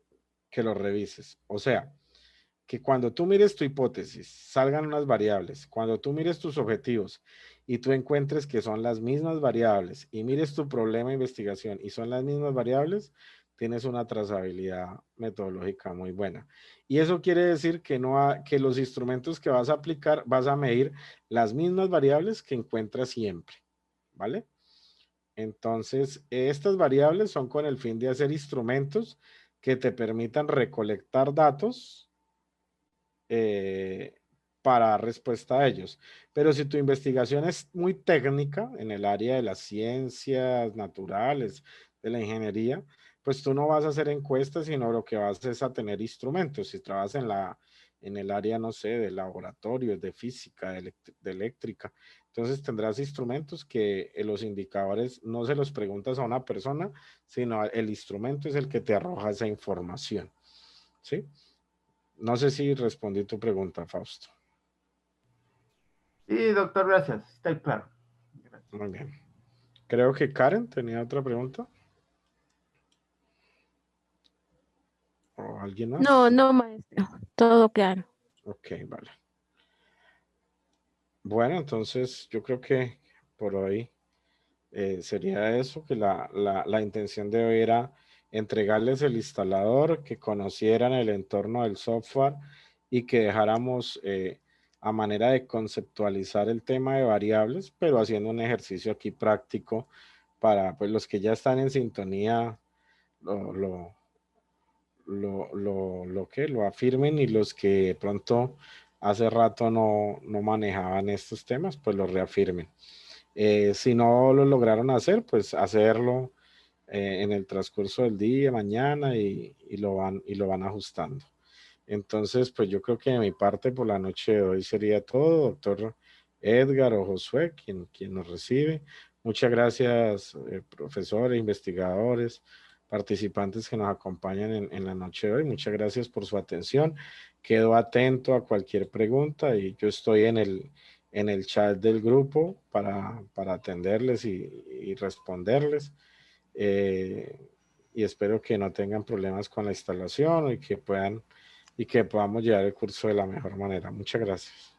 que lo revises. O sea, que cuando tú mires tu hipótesis, salgan unas variables. Cuando tú mires tus objetivos y tú encuentres que son las mismas variables y mires tu problema de investigación y son las mismas variables, tienes una trazabilidad metodológica muy buena. Y eso quiere decir que, que los instrumentos que vas a aplicar, vas a medir las mismas variables que encuentras siempre, ¿vale? Entonces, estas variables son con el fin de hacer instrumentos que te permitan recolectar datos para dar respuesta a ellos. Pero si tu investigación es muy técnica en el área de las ciencias naturales, de la ingeniería, pues tú no vas a hacer encuestas, sino lo que vas es a tener instrumentos. Si trabajas en el área, no sé, de laboratorios, de física, de eléctrica, entonces tendrás instrumentos que los indicadores no se los preguntas a una persona, sino el instrumento es el que te arroja esa información. ¿Sí? No sé si respondí tu pregunta, Fausto. Sí, doctor, gracias. Está claro. Gracias. Muy bien. Creo que Karen tenía otra pregunta. ¿O alguien más? No, maestro. Todo claro. Ok, vale. Bueno, entonces yo creo que por hoy sería eso, que la intención de hoy era entregarles el instalador, que conocieran el entorno del software y que dejáramos a manera de conceptualizar el tema de variables, pero haciendo un ejercicio aquí práctico para pues, los que ya están en sintonía lo afirmen, y los que de pronto hace rato no manejaban estos temas, pues lo reafirmen. Si no lo lograron hacer, pues hacerlo en el transcurso del día, mañana, y lo van ajustando. Entonces, pues yo creo que de mi parte por la noche de hoy sería todo, doctor Edgar o Josué, quien nos recibe. Muchas gracias, profesores, investigadores, participantes que nos acompañan en la noche de hoy. Muchas gracias por su atención. Quedo atento a cualquier pregunta y yo estoy en el chat del grupo para atenderles y responderles. Y espero que no tengan problemas con la instalación y que podamos llevar el curso de la mejor manera. Muchas gracias.